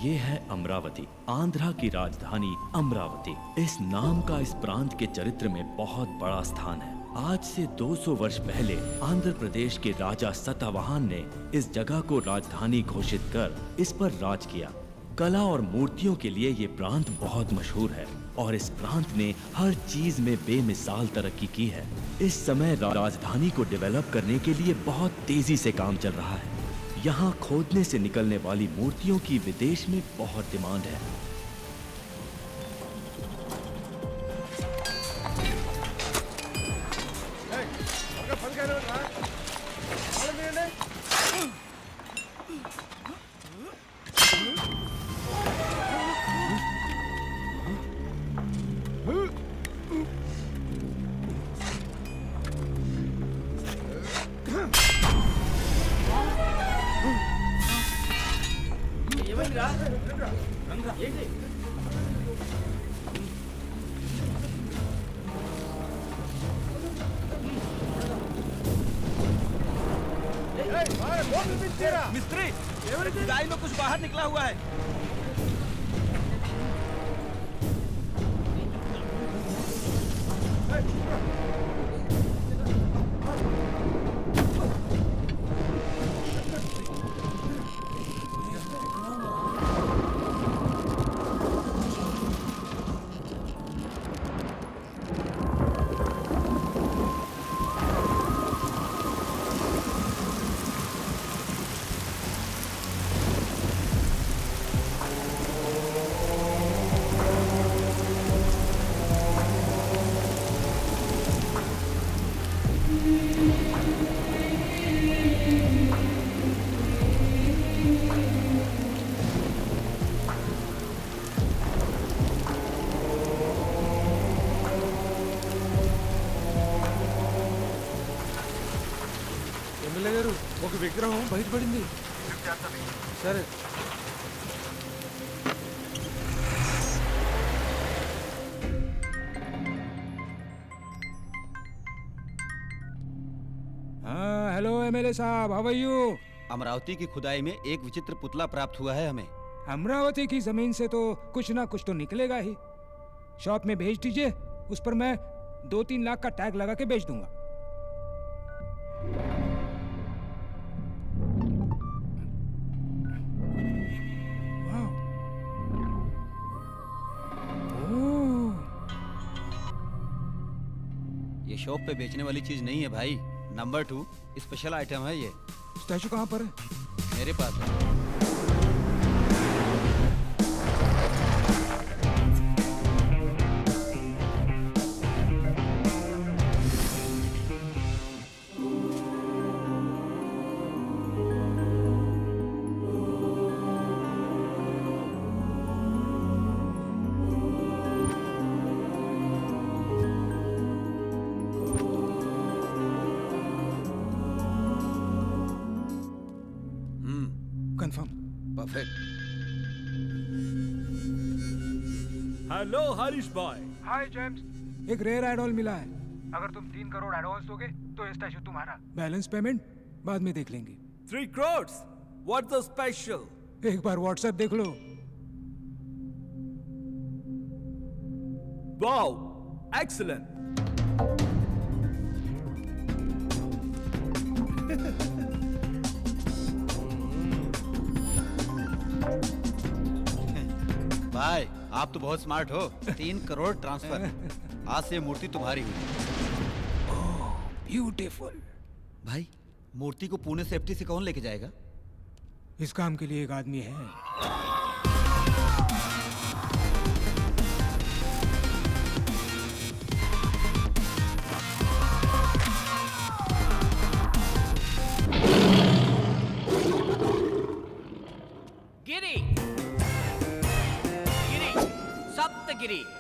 ये है अमरावती, आंध्रा की राजधानी अमरावती। इस नाम का इस प्रांत के चरित्र में बहुत बड़ा स्थान है। आज से 200 वर्ष पहले आंध्र प्रदेश के राजा सतवाहन ने इस जगह को राजधानी घोषित कर इस पर राज किया। कला और मूर्तियों के लिए ये प्रांत बहुत मशहूर है और इस प्रांत ने हर चीज में बेमिसाल तरक्की की है। इस समय राजधानी को डेवलप करने के लिए बहुत तेजी से काम चल रहा है। यहाँ खोदने से निकलने वाली मूर्तियों की विदेश में बहुत डिमांड है। मिस्त्री, खुदाई में कुछ बाहर निकला हुआ है। ఒక విగ్రహం బయటపడింది సరే हेलो एमएलए साहब, हाउ आर यू? अमरावती की खुदाई में एक विचित्र पुतला प्राप्त हुआ है हमें। अमरावती की जमीन से तो कुछ ना कुछ तो निकलेगा ही। शॉप में भेज दीजिए, उस पर मैं 2-3 लाख का टैग लगा के बेच दूंगा। ये शॉप पे बेचने वाली चीज नहीं है भाई। नंबर 2 स्पेशल आइटम है ये। स्टैचू कहाँ पर है? मेरे पास है। परफेक्ट। हेलो हरीश भाई। हाय जेम्स, एक रेयर एडॉल मिला है। अगर तुम 3 करोड़ एडवांस दोगे तो ये स्टैचू तुम्हारा। बैलेंस पेमेंट बाद में देख लेंगे। 3 crores? What's the special? एक बार व्हाट्सएप देख लो। Wow, excellent. भाई आप तो बहुत स्मार्ट हो। 3 करोड़ ट्रांसफर। आज से मूर्ति तुम्हारी हुई। ब्यूटीफुल। भाई मूर्ति को पुणे सेफ्टी से कौन लेके जाएगा? इस काम के लिए एक आदमी है।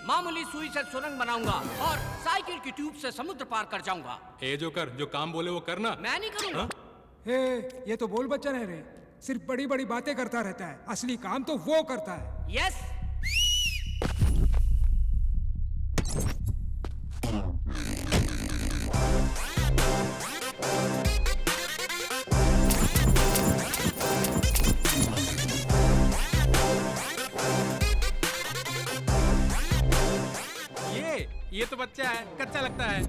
मामूली सुई से सुरंग बनाऊंगा और साइकिल की ट्यूब से समुद्र पार कर जाऊंगा। ए जोकर, जो काम बोले वो करना। मैं नहीं करूंगा। ये तो बोल बच्चन है रे, सिर्फ बड़ी बड़ी बातें करता रहता है, असली काम तो वो करता है। यस। है, कच्चा लगता है।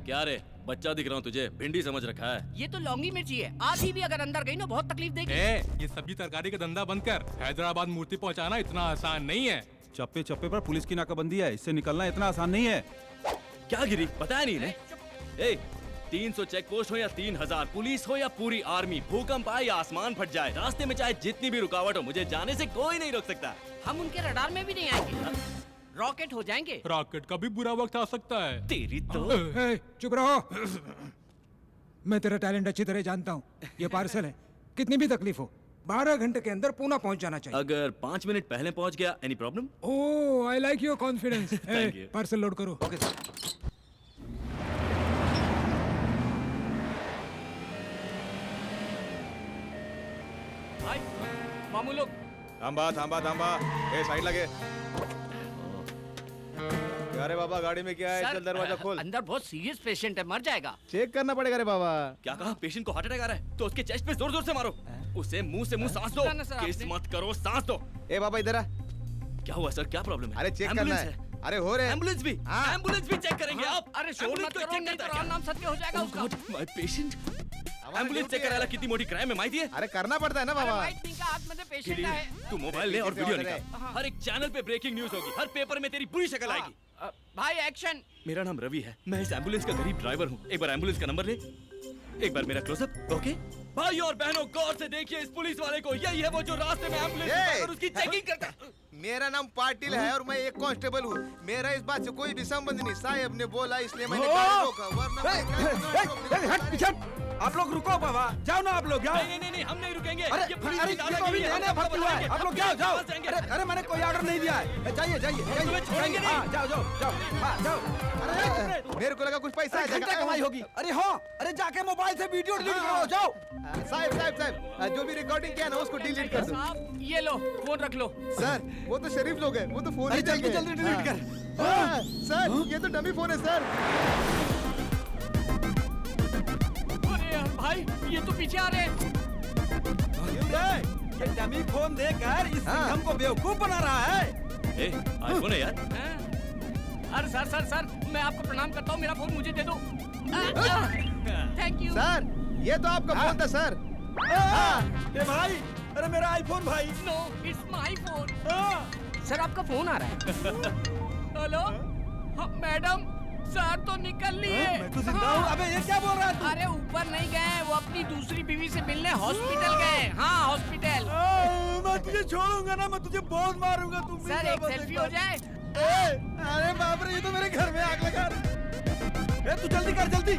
क्या रे, बच्चा दिख रहा हूँ तुझे? भिंडी समझ रखा है। ये तो लौंगी मिर्ची है, आधी भी अगर अंदर गई ना बहुत तकलीफ देगी। ये सब्जी तरकारी का धंधा बंद कर। हैदराबाद मूर्ति पहुंचाना इतना आसान नहीं है। चप्पे चप्पे पर पुलिस की नाकाबंदी है, इससे निकलना इतना आसान नहीं है। क्या गिरी, बताया नहीं ने? 300 चेक पोस्ट हो या 3000 पुलिस हो या पूरी आर्मी, भूकंप आए या आसमान फट जाए, रास्ते में चाहे जितनी भी रुकावट हो, मुझे जाने से कोई नहीं रोक सकता। हम उनके रडार में भी नहीं आएंगे, रॉकेट हो जाएंगे। रॉकेट का भी बुरा वक्त आ सकता है। तेरी तो ए, चुप रहो। मैं तेरा टैलेंट अच्छी तरह जानता हूँ। ये पार्सल है, कितनी भी तकलीफ हो 12 घंटे के अंदर पूना पहुँच जाना चाहिए। अगर 5 मिनट पहले पहुंच गया, any problem? Oh, I like your confidence. Thank you. Parcel load करो। Okay sir. भाई मामू लोग थांबा थांबा थांबा, ए साइड लगे। अरे बाबा, गाड़ी में क्या है? सर, चल दरवाजा खोल। अंदर बहुत सीरियस पेशेंट है, मर जाएगा। चेक करना पड़ेगा रे बाबा। क्या कहा? पेशेंट को हार्ट अटैक आ रहा है तो उसके चेस्ट पे जोर जोर से मारो। उसे मुंह से मुंह सांस दो। ना, ना, सर, किस आपने- मत करो, सांस दो। ए बाबा इधर आ। क्या हुआ सर, क्या प्रॉब्लम है? अरे चेक करना एम्बुलेंस है। अरे हो रे। एम्बुलेंस भी? हाँ। एम्बुलेंस भी चेक करेंगे आप? अरे शोर एम्बुलेंस मत को करो, चेक नहीं तो करता है राम नाम सत्य हो जाएगा उसका। My patient. एम्बुलेंस चेक करा कितनी मोटी क्राइम है माहिती है? अरे करना पड़ता है ना अरे बाबा। वाइट टिंग का आतमध्ये पेशेंट आहे। तू मोबाइल ले और वीडियो ऑर्डर है। निकाल। हर एक चैनल पे ब्रेकिंग न्यूज होगी, हर पेपर में तेरी पूरी शक्ल आएगी। भाई एक्शन। मेरा नाम रवि है, मैं इस एम्बुलेंस का गरीब ड्राइवर हूँ। एक बार एम्बुलेंस का नंबर ले, एक बार मेरा क्लोजअप। ओके भाई और बहनों, गौर से देखिए इस पुलिस वाले को। यही है वो जो रास्ते में एम्बुलेंस और उसकी चेकिंग करता है। मेरा नाम पाटिल है और मैं एक कांस्टेबल हूँ। मेरा इस बात से कोई भी संबंध नहीं। साहब ने बोला इसलिए मैंने गाड़ी रोका, वरना आप लोग रुको बाबा, जाओ ना आप लोग, जाओ। नहीं, हम नहीं रुकेंगे। अरे ये पुलिस अरे की ये तो अभी दादागिरी है, मैंने हम भर्ती हुआ है। बताएंगे। आप लोग जाओ जाओ। हम जाएंगे। अरे मैंने कोई ऑर्डर नहीं दिया है। जाइए जाइए तुम्हें छोड़ेंगे नहीं। हाँ, जाओ जाओ जाओ। हाँ, जाओ। अरे मेरे को लगा कुछ पैसा आ जाएगा। कमाई होगी। अरे हाँ, अरे जाके मोबाइल से वीडियो डिलीट करो, जाओ। साहब जो भी रिकॉर्डिंग किया ना उसको डिलीट कर दो। साहब ये लो फोन रख लो। सर वो तो शरीफ लोग हैं, वो तो फोन अरे ही जल्दी चाहिए। जल्दी डिलीट कर। हाँ, सर ये तो डमी फोन है सर। अरे यार भाई, ये तो पीछे आ रहे हैं। ये डमी फोन देकर इस सिंघम को बेवकूफ बना रहा है। ए, आईफोन है यार। हैं? अरे सर, मैं आपको प्रणाम करता हूँ, मेरा फोन मुझे दे दो। Thank you. सर ये तो आपका फोन था सर। ए भाई, अरे मेरा आईफोन भाई। No, it's my phone. Sir आपका फोन आ रहा है। हेलो हाँ, मैडम, सर तो निकल लिए। मैं तो जिंदा हूँ। अबे ये क्या बोल रहा है तू? अरे ऊपर नहीं गए, वो अपनी दूसरी बीवी से मिलने हॉस्पिटल गए। हाँ हॉस्पिटल। मैं तुझे छोड़ूंगा ना, मैं तुझे बहुत मारूंगा। तुम भी सर क्या एक बोल सेल्फी सकता हो जाए। अरे बाप रे, ये तो मेरे घर में आग लगा। ए तू जल्दी कर, जल्दी।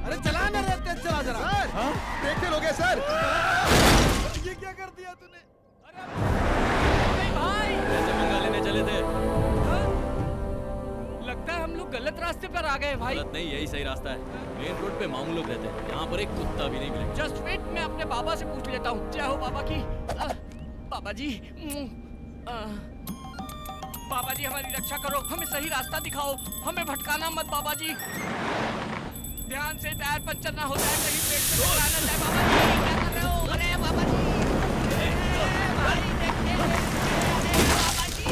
अरे चला ना रे, तेज चला जरा। सर ब्रेक फेल हो गया सर। ये क्या कर दिया तूने? अरे भाई, कैसे पंगा लेने चले थे? लगता है हम लोग गलत रास्ते पर आ गए भाई। गलत नहीं, यही सही रास्ता है। मेन रोड पे मामू लोग रहते हैं, यहाँ पर एक कुत्ता भी नहीं मिलेगा। जस्ट वेट, मैं अपने बाबा से पूछ लेता हूँ। जय हो बाबा की। बाबा जी, बाबा जी हमारी रक्षा करो, हमें सही रास्ता दिखाओ, हमें भटकाना मत बाबा जी। ध्यान से, टायर पंचर ना हो जाए, कहीं पेट से टकरा ना जाए। बाबा जी क्या कर रहे हो? अरे बाबा जी, भाई देखिए, अरे बाबा जी।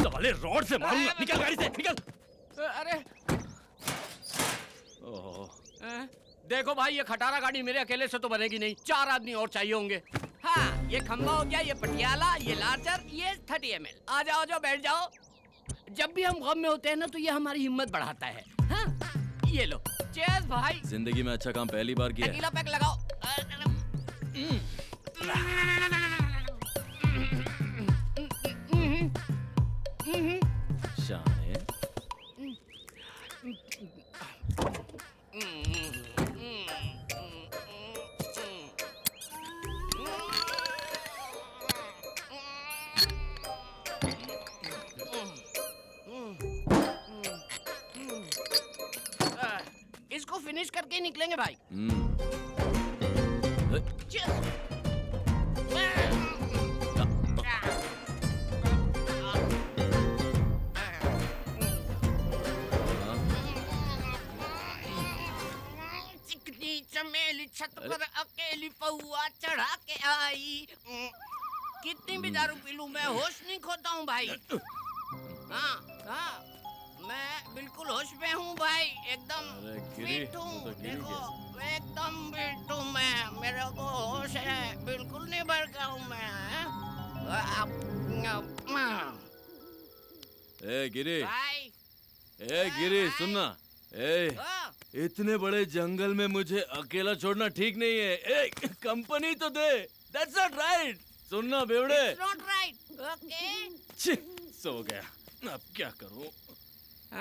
साले रॉड से मारूंगा, निकल गाड़ी से, निकल। अरे ओह, देखो भाई, ये खटारा गाड़ी मेरे अकेले से तो बनेगी नहीं, 4 आदमी और चाहिए होंगे। हाँ, ये खंबा हो गया, ये पटियाला, ये लार्जर, ये 30 ml। आ जाओ, बैठ जाओ। जब भी हम गम में होते हैं ना तो ये हमारी हिम्मत बढ़ाता है। हाँ, ये लो, चीयर्स भाई। जिंदगी में अच्छा काम पहली बार किया है। अकेला पैक लगाओ। शाने। इसको फिनिश करके निकलेंगे भाई। Cheers. चिकनी चमेली छत पर अकेली पौआ चढ़ा के आई। कितनी भी दारू पी लूं मैं होश नहीं खोता हूँ भाई। हाँ हाँ मैं बिल्कुल होश में हूँ भाई, एकदम फिट हूँ। देखो एकदम फिट हूँ मैं, मेरे को होश है, बिल्कुल नहीं भड़का हूँ मैं। ए गिरी, भाई ए गिरी सुनना, ए इतने बड़े जंगल में मुझे अकेला छोड़ना ठीक नहीं है। ए कंपनी तो दे। That's not right। सुनना बेवड़े। It's not right, okay? छी, सो गया, अब क्या करूं?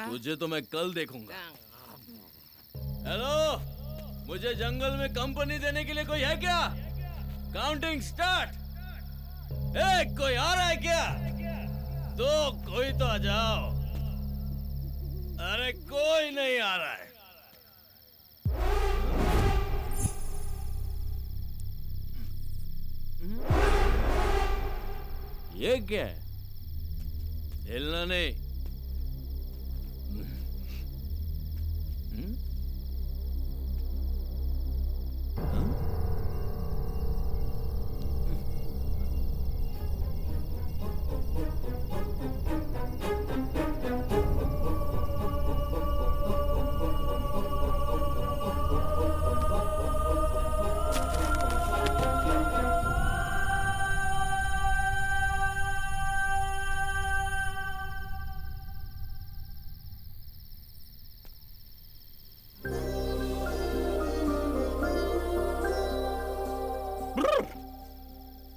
तुझे तो मैं कल देखूंगा। हेलो, मुझे जंगल में कंपनी देने के लिए कोई है क्या? Counting start. ए कोई आ रहा है क्या? तो कोई तो आ जाओ। अरे कोई नहीं आ रहा है। ये क्या है? हिलना नहीं।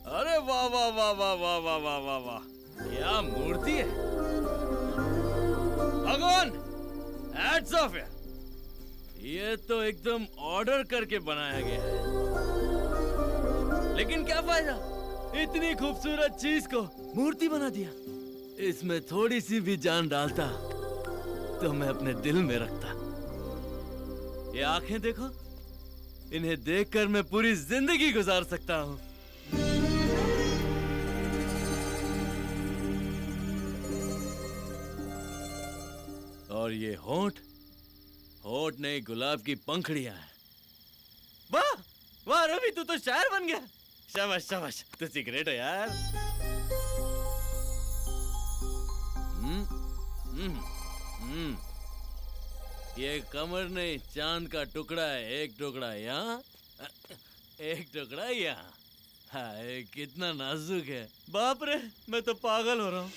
अरे वाह वाह वाह वाह वाह वाह वाह वाह वाह, क्या मूर्ति है भगवान। हैट्स ऑफ है, ये तो एकदम ऑर्डर करके बनाया गया है। लेकिन क्या फायदा, इतनी खूबसूरत चीज को मूर्ति बना दिया। इसमें थोड़ी सी भी जान डालता तो मैं अपने दिल में रखता। ये आंखें देखो, इन्हें देखकर मैं पूरी जिंदगी गुजार सकता हूँ। और ये होंठ, होंठ नहीं गुलाब की पंखड़ियां हैं। वाह वाह रवि, तू तो शायर बन गया। शाबाश शाबाश, तू सिगरेट है यार। ये कमर नहीं, चांद का टुकड़ा है। एक टुकड़ा यहाँ, एक टुकड़ा यहाँ। हाय कितना नाजुक है। बाप रे, मैं तो पागल हो रहा हूँ।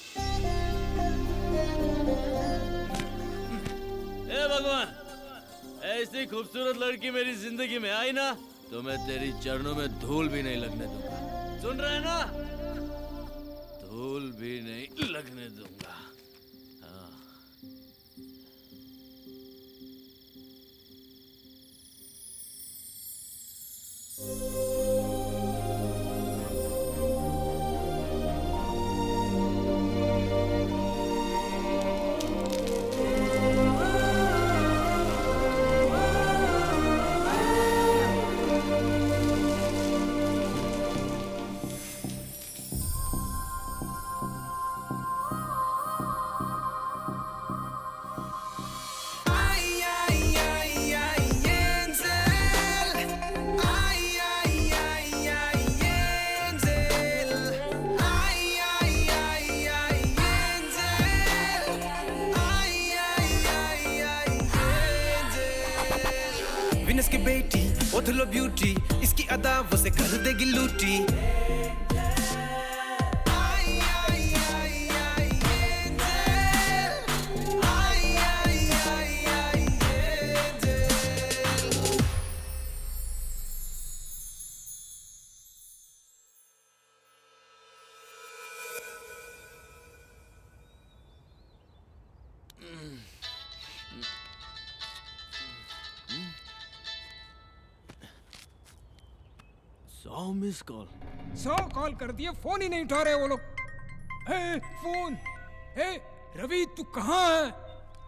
ए भगवान, ऐसी खूबसूरत लड़की मेरी जिंदगी में आई ना, तो मैं तेरी चरणों में धूल भी नहीं लगने दूंगा। सुन रहे हैं ना? धूल भी नहीं लगने दूंगा। हाँ। विनस की बेटी ओथलो ब्यूटी, इसकी अदा वो से कर देगी लूटी। मिस कॉल, 100 कॉल कर दिए, फोन ही नहीं उठा रहे वो लोग। फोन। रवि तू कहाँ है?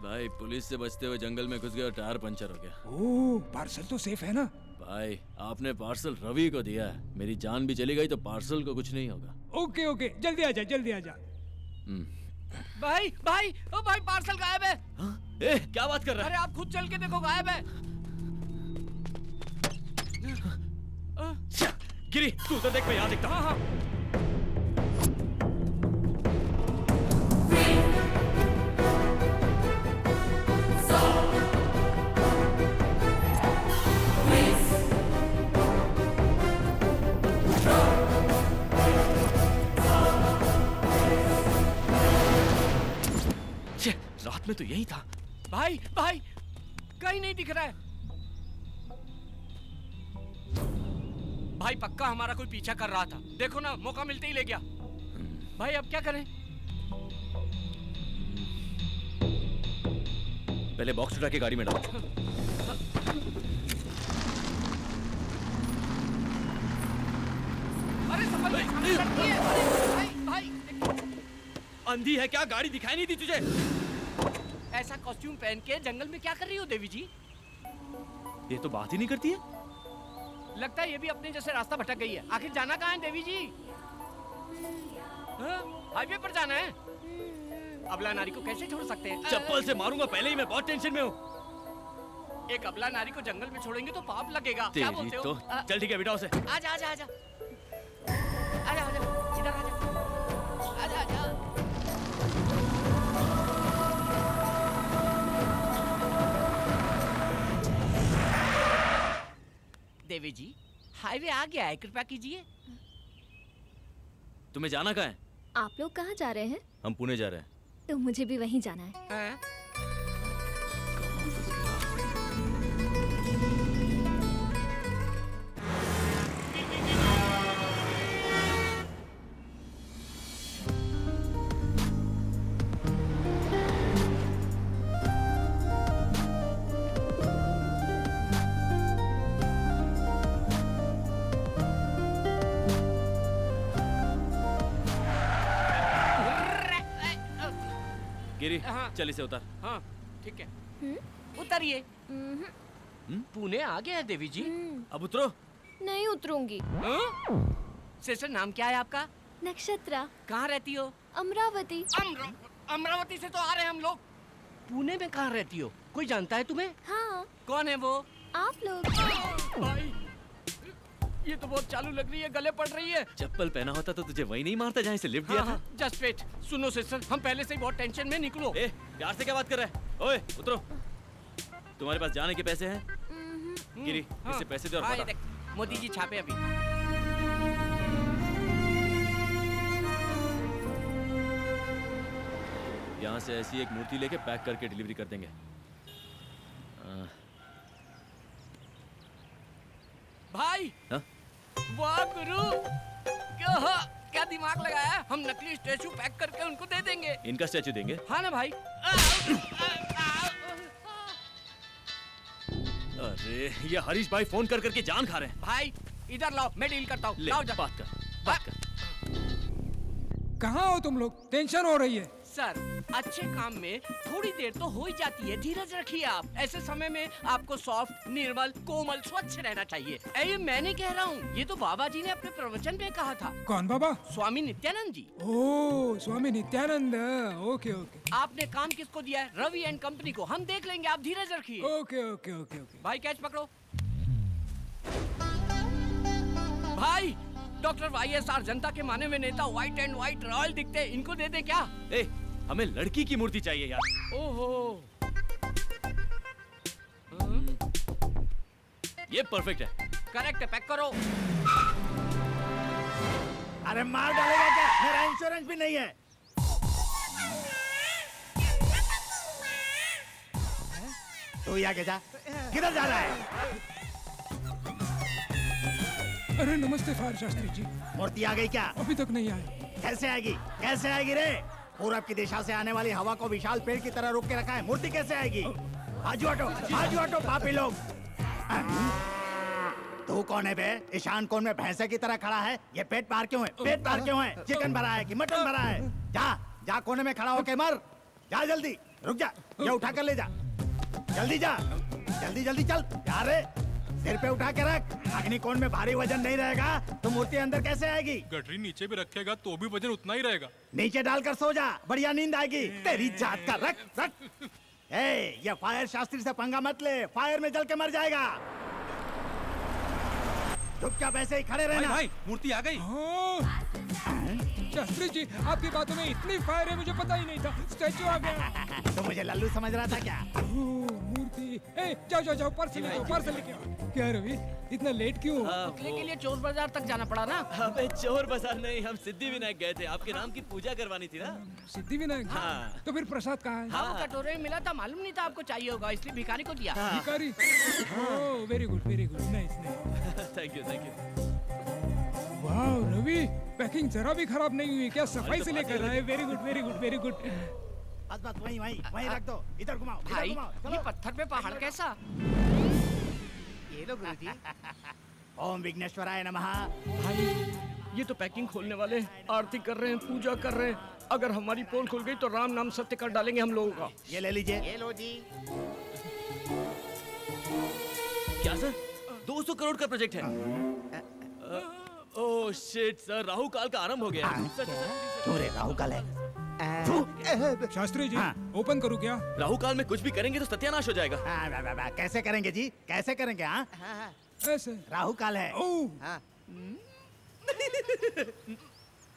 भाई पुलिस से बचते हुए जंगल में घुस गया और टायर पंचर हो गया। ओह, पार्सल तो सेफ है ना? भाई आपने पार्सल रवि को दिया है, मेरी जान भी चली गई तो पार्सल को कुछ नहीं होगा। ओके ओके, जल्दी आ जा, जल्दी आ जा। भाई भाई ओ भाई, पार्सल गायब है। हाँ? क्या बात कर रहा है? अरे आप खुद चल के देखो, गायब है। गिरी तू उधर देख, मैं यहाँ देखता हूँ। हाँ हाँ में तो यही था। भाई भाई कहीं नहीं दिख रहा है। भाई पक्का हमारा कोई पीछा कर रहा था, देखो ना मौका मिलते ही ले गया। भाई अब क्या करें? पहले बॉक्स उठा के गाड़ी में डालो। अरे संभल के, सामने लड़की है। अरे भाई भाई अंधी है क्या? गाड़ी दिखाई नहीं दी तुझे? ऐसा कॉस्ट्यूम पहन के जंगल में क्या कर रही हो देवी जी? ये तो बात ही नहीं करती है। लगता है ये भी अपने जैसे रास्ता भटक गई है। आखिर जाना कहाँ है देवी जी? हाँ? हाईवे पर जाना है। अबला नारी को कैसे छोड़ सकते हैं? चप्पल से मारूंगा, पहले ही मैं बहुत टेंशन में हूँ। एक अबला नारी को जंगल में छोड़ेंगे तो पाप लगेगा। क्या तेरी बोलते हो? तो चल ठीक है, बिठाओ उसे। आजा आजा आजा आजा आजा इधर आजा आजा आजा। देवी जी हाईवे आ गया है, कृपया कीजिए। तुम्हें जाना कहाँ है? आप लोग कहाँ जा रहे हैं? हम पुणे जा रहे हैं। तो मुझे भी वहीं जाना है। हैं? गिरी, हाँ। चल इसे उतार। हाँ ठीक है, उतरिए। पुणे आ गया है देवी जी। अब उतरो। नहीं उतरूंगी। सिस्टर नाम क्या है आपका? नक्षत्रा। कहाँ रहती हो? अमरावती। अमरावती से तो आ रहे हैं हम लोग। पुणे में कहाँ रहती हो? कोई जानता है तुम्हें? हाँ। कौन है वो? आप लोग। भाई ये तो बहुत चालू लग रही है, गले पड़ रही है। चप्पल पहना होता तो तुझे वही नहीं मारता जहाँ से लिफ्ट दिया था। Just wait. सुनो सिस्टर, हम पहले से ही बहुत टेंशन में, निकलो। ए, प्यार से क्या बात कर रहा है? ओए उतरो। तुम्हारे पास जाने के पैसे हैं? गिरी, इससे पैसे दे और हाँ, बता। ये देख, मोदी जी छापे अभी। यहाँ से ऐसी एक मूर्ति लेके पैक करके डिलीवरी कर देंगे। भाई हाँ? वाह गुरु, क्या दिमाग लगाया है? हम नकली स्टैचू पैक करके उनको दे देंगे। इनका स्टैचू देंगे? हाँ ना भाई। अरे ये हरीश भाई फोन कर करके जान खा रहे हैं। भाई इधर लाओ, मैं डील करता हूँ। ले, लाओ जा। बात कर। कहाँ हो तुम लोग? टेंशन हो रही है। सर अच्छे काम में थोड़ी देर तो हो ही जाती है, धीरज रखिए आप। ऐसे समय में आपको सॉफ्ट, निर्मल, कोमल, स्वच्छ रहना चाहिए। ये मैंने कह रहा हूँ, ये तो बाबा जी ने अपने प्रवचन में कहा था। कौन बाबा? स्वामी नित्यानंद जी। ओह स्वामी नित्यानंद। ओके ओके आपने काम किसको दिया है? रवि एंड कंपनी को। हम देख लेंगे, आप धीरज रखिए। Okay okay okay okay. भाई कैच पकड़ो। भाई डॉक्टर YSR जनता के माने हुए नेता, व्हाइट एंड व्हाइट रॉयल दिखते हैं, इनको दे दे क्या? ए, हमें लड़की की मूर्ति चाहिए यार। ओहो ये परफेक्ट है। करेक्ट है, पैक करो। अरे मार डालेगा क्या? मेरा इंश्योरेंस भी नहीं है। तू यहाँ के जा, किधर जा रहा है? अरे नमस्ते फायर शास्त्री जी। मूर्ति आ गई क्या? अभी तक नहीं आए। कैसे आएगी? कैसे आएगी रे? पूरब की दिशा से आने वाली हवा को विशाल पेड़ की तरह रोक के रखा है, मूर्ति कैसे आएगी? आजू हटो पापी लोग। तू कौन है बे? ईशान कोण में भैंसे की तरह खड़ा है। ये पेट पार क्यों है? पेट पार क्यों है? चिकन भरा है कि मटन भरा है? जा कोने में खड़ा होके मर। जा जल्दी, रुक जा, ये उठा कर ले जा। जल्दी जा, जल्दी चल। जा रे, सिर पे उठा के रख। अग्निकोण में भारी वजन नहीं रहेगा तो मूर्ति अंदर कैसे आएगी? गठरी नीचे भी रखेगा तो भी वजन उतना ही रहेगा। नीचे डालकर सो जा, बढ़िया नींद आएगी। तेरी जात का रख। ये फायर शास्त्री से पंगा मत ले, फायर में जल के मर जाएगा। चुपचाप ऐसे ही खड़े रहना। भाई मूर्ति आ गई। शास्त्री जी, आपकी बातों में इतनी फायर है, मुझे पता ही नहीं था। स्टैचू आ गया। तो मुझे लल्लू समझ रहा था क्या? मूर्ति। ए, जाओ जाओ जाओ, पार्सल लेके आओ, पार्सल लेके आओ। क्या रवि, इतना लेट क्यों? पुतले के लिए चोर बाजार तक जाना पड़ा ना। अबे चोर बाजार नहीं, हम सिद्धि विनायक गए थे, आपके नाम की पूजा करवानी थी ना। सिद्धि विनायक? हाँ। तो फिर प्रसाद कहाँ है? हाँ, वो कटोरे में मिला था, मालूम नहीं था आपको चाहिए होगा, इसलिए भिखारी को दिया। भिखारी? Oh, very good, nice nice. Thank you. वाह रवि, पैकिंग जरा भी खराब नहीं हुई, क्या सफाई से लेकर रहा है। Very good. बस बस वहीं रख दो। इधर घुमाओ, भाई, इधर घुमाओ। ये पत्थर पे पहाड़ कैसा? ये लो गुरुजी। ओम विघ्नेश्वराय नमः। भाई, ये तो पैकिंग खोलने वाले आरती कर रहे हैं, पूजा कर रहे हैं। अगर हमारी पोल खुल गई तो राम नाम सत्य कर डालेंगे हम लोगों का। ये ले लीजिए। ये लो जी। क्या सर, 200 करोड़ का प्रोजेक्ट है? ओह शिट सर, राहु काल का आरंभ हो गया। चोरे राहु काल है। शास्त्री जी, हाँ। ओपन करूँ क्या? राहु काल में कुछ भी करेंगे तो सत्यानाश हो जाएगा। कैसे करेंगे जी, कैसे करेंगे? हाँ, ऐसे। राहु काल है। ओह,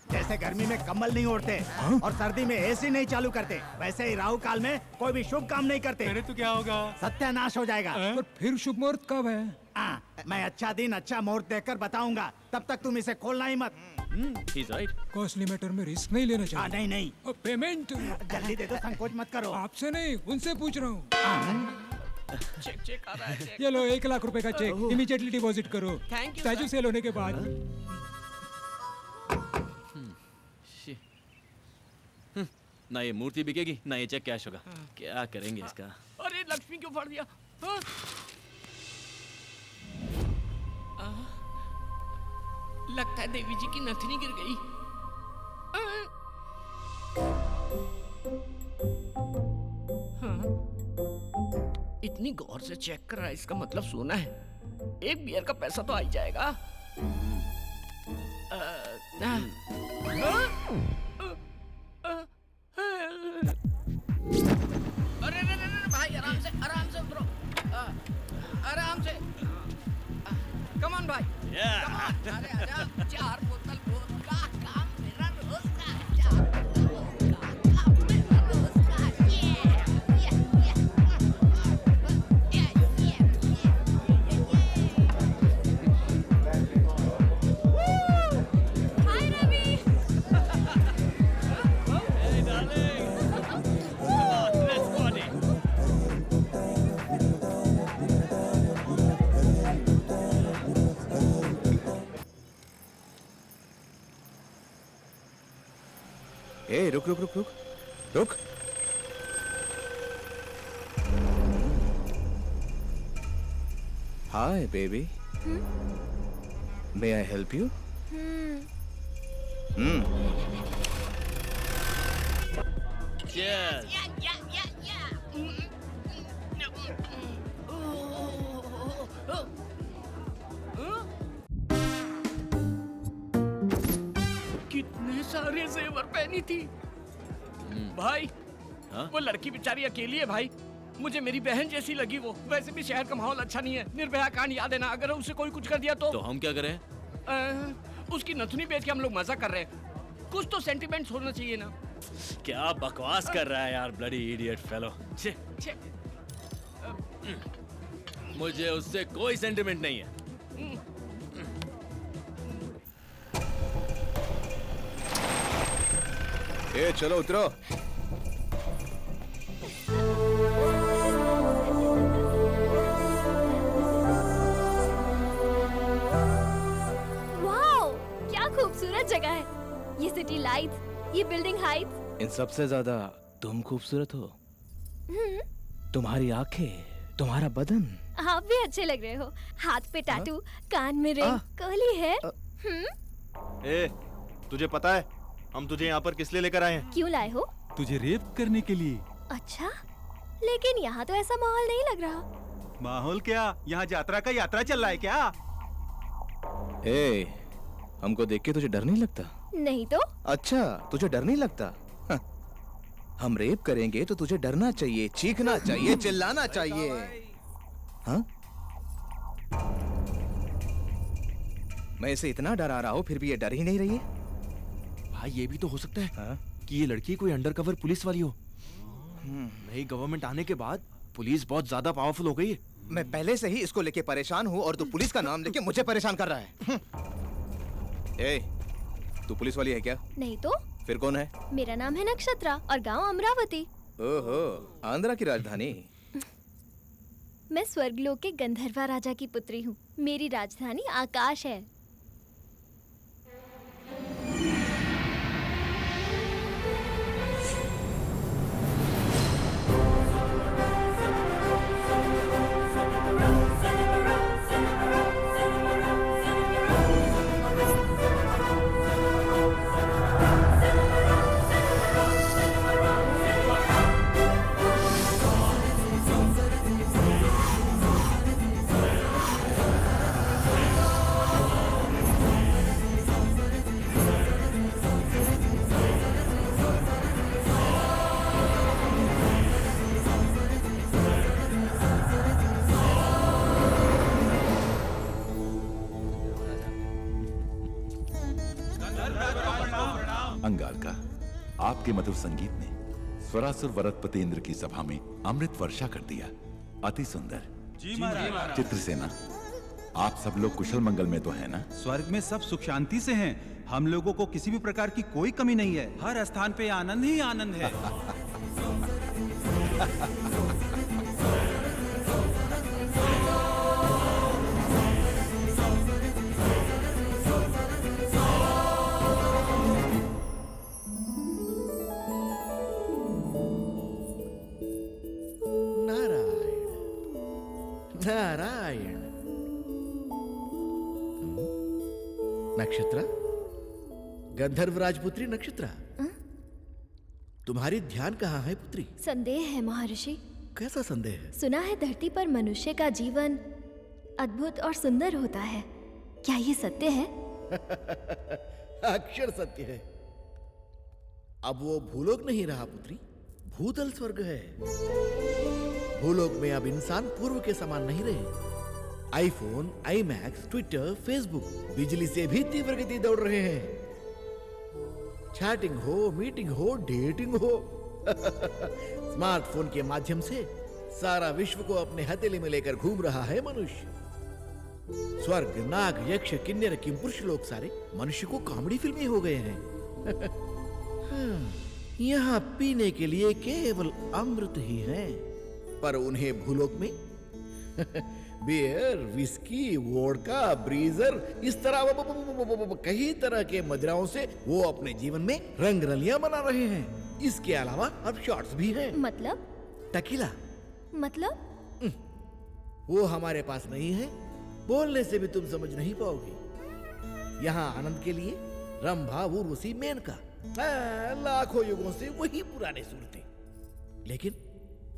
जैसे गर्मी में कम्बल नहीं ओढ़ते और सर्दी में एसी नहीं चालू करते, वैसे ही राहु काल में कोई भी शुभ काम नहीं करते। अरे तो क्या होगा? सत्यानाश हो जाएगा। पर फिर शुभ मुहूर्त कब है? मैं अच्छा दिन अच्छा मुहूर्त देखकर बताऊंगा, तब तक तुम इसे खोलना ही मत। He's right. कॉस्टली मैटर में रिस्क नहीं लेना चाहिए। नहीं। और पेमेंट? जल्दी दे दो, संकोच मत करो। आपसे नहीं, उनसे पूछ रहा हूँ। चेक आ रहा है, चेक। ये लो 1 लाख रुपए का चेक, इमीडिएटली डिपॉजिट करो। Thank you, statue sir. Sale होने के बाद। ना ये मूर्ति बिकेगी, ना ये चेक कैश होगा। क्या करेंगे इसका? अरे लक्ष्मी क्यों फाड़ दिया? हाँ? लगता है देवी जी की नथनी गिर गई। इतनी गौर से चेक कर रहा है, इसका मतलब सोना है। एक बियर का पैसा तो आ ही जाएगा। अरे भाई, आराम से उतरो। आराम से। कम ऑन भाई। Come on, अरे आजा। 4 बोतल वोदका, काम मेरा रोज का। 4 बोतल वोदका, काम मेरा रोज का। हाय Ravi. Hey darling. Come on, let's party. ए रुक। Hi baby, may I help you? Cheers. कितने सारे जेवर पहनी थी भाई। हाँ? वो लड़की बेचारी अकेली है भाई। मुझे मेरी बहन जैसी लगी वो। वैसे भी शहर का माहौल अच्छा नहीं है। निर्भया कांड याद है ना? अगर उसे कोई कुछ कर दिया तो हम क्या करें? उसकी नथुनी बेच के हम लोग मजा कर रहे हैं। कुछ तो सेंटिमेंट्स होना चाहिए ना। क्या बकवास कर रहा है यार, ब्लडी इडियट फेलो। छे मुझे उससे कोई सेंटिमेंट नहीं है। ए चलो उतरो। वाओ, क्या खूबसूरत जगह है। ये सिटी लाइट्स, ये बिल्डिंग हाइट्स। इन सबसे ज्यादा तुम खूबसूरत हो। तुम्हारी आंखें, तुम्हारा बदन। आप भी अच्छे लग रहे हो। हाथ पे टैटू, कान में रिंग, कर्ली हेयर। ए, तुझे पता है हम तुझे यहाँ पर किस लिए लेकर आए हैं? क्यों लाए हो? तुझे रेप करने के लिए। अच्छा, लेकिन यहाँ तो ऐसा माहौल नहीं लग रहा। माहौल क्या, यहाँ यात्रा का यात्रा चल रहा है क्या? ए, हमको देख के तुझे डर नहीं लगता? नहीं तो? अच्छा, तुझे डर नहीं लगता? हाँ। हम रेप करेंगे तो तुझे डरना चाहिए, चीखना चाहिए, चिल्लाना चाहिए। हाँ? मैं इसे इतना डरा रहा हूँ फिर भी ये डर ही नहीं रही है। भाई ये भी तो हो सकता है कि ये लड़की कोई अंडरकवर पुलिस वाली हो। नई गवर्नमेंट आने के बाद पुलिस बहुत ज्यादा पावरफुल हो गई है। मैं पहले से ही इसको लेके परेशान हूँ और तू पुलिस का नाम लेके मुझे परेशान कर रहा है। ए, तू पुलिस वाली है क्या? नहीं तो फिर कौन है? मेरा नाम है नक्षत्रा और गांव अमरावती। ओहो, आंध्रा की राजधानी। मैं स्वर्गलोक के गंधर्वा राजा की पुत्री हूँ। मेरी राजधानी आकाश है। अंगारका, आपके मधुर संगीत ने स्वरासुर वरदपति इंद्र की सभा में अमृत वर्षा कर दिया। अति सुंदर। जी महाराज। चित्रसेना, आप सब लोग कुशल मंगल में तो है ना? स्वर्ग में सब सुख शांति से हैं। हम लोगों को किसी भी प्रकार की कोई कमी नहीं है। हर स्थान पे आनंद ही आनंद है। नारायण। नक्षत्रा, गंधर्व राजपुत्री नक्षत्रा, तुम्हारी ध्यान कहाँ है पुत्री? संदेह है महर्षि। कैसा संदेह है? सुना है धरती पर मनुष्य का जीवन अद्भुत और सुंदर होता है। क्या ये सत्य है? अक्षर सत्य है। अब वो भूलोक नहीं रहा पुत्री, भूतल स्वर्ग है। भूलोक में अब इंसान पूर्व के समान नहीं रहे। आईफोन, आईमैक्स, ट्विटर, फेसबुक बिजली से भी तीव्र गति दौड़ रहे हैं। चैटिंग हो, मीटिंग हो, डेटिंग हो, स्मार्टफोन के माध्यम से सारा विश्व को अपने हथेली में लेकर घूम रहा है मनुष्य। स्वर्ग, नाग, यक्ष, किन्नर, किंपुरुष लोग सारे मनुष्य को कॉमेडी फिल्में हो गए हैं। यहाँ पीने के लिए केवल अमृत ही है, पर उन्हें भूलोक में बियर, विस्की, वोडका, ब्रीजर, इस तरह कई तरह के मदिराओं से वो अपने जीवन में रंग रलियां बना रहे हैं। इसके अलावा अब शॉट्स भी हैं। मतलब? टकीला। मतलब? वो हमारे पास नहीं है, बोलने से भी तुम समझ नहीं पाओगे। यहाँ आनंद के लिए रंभा, उर्वशी, मेनका, लाखों युगों से वही पुराने सूरतें। लेकिन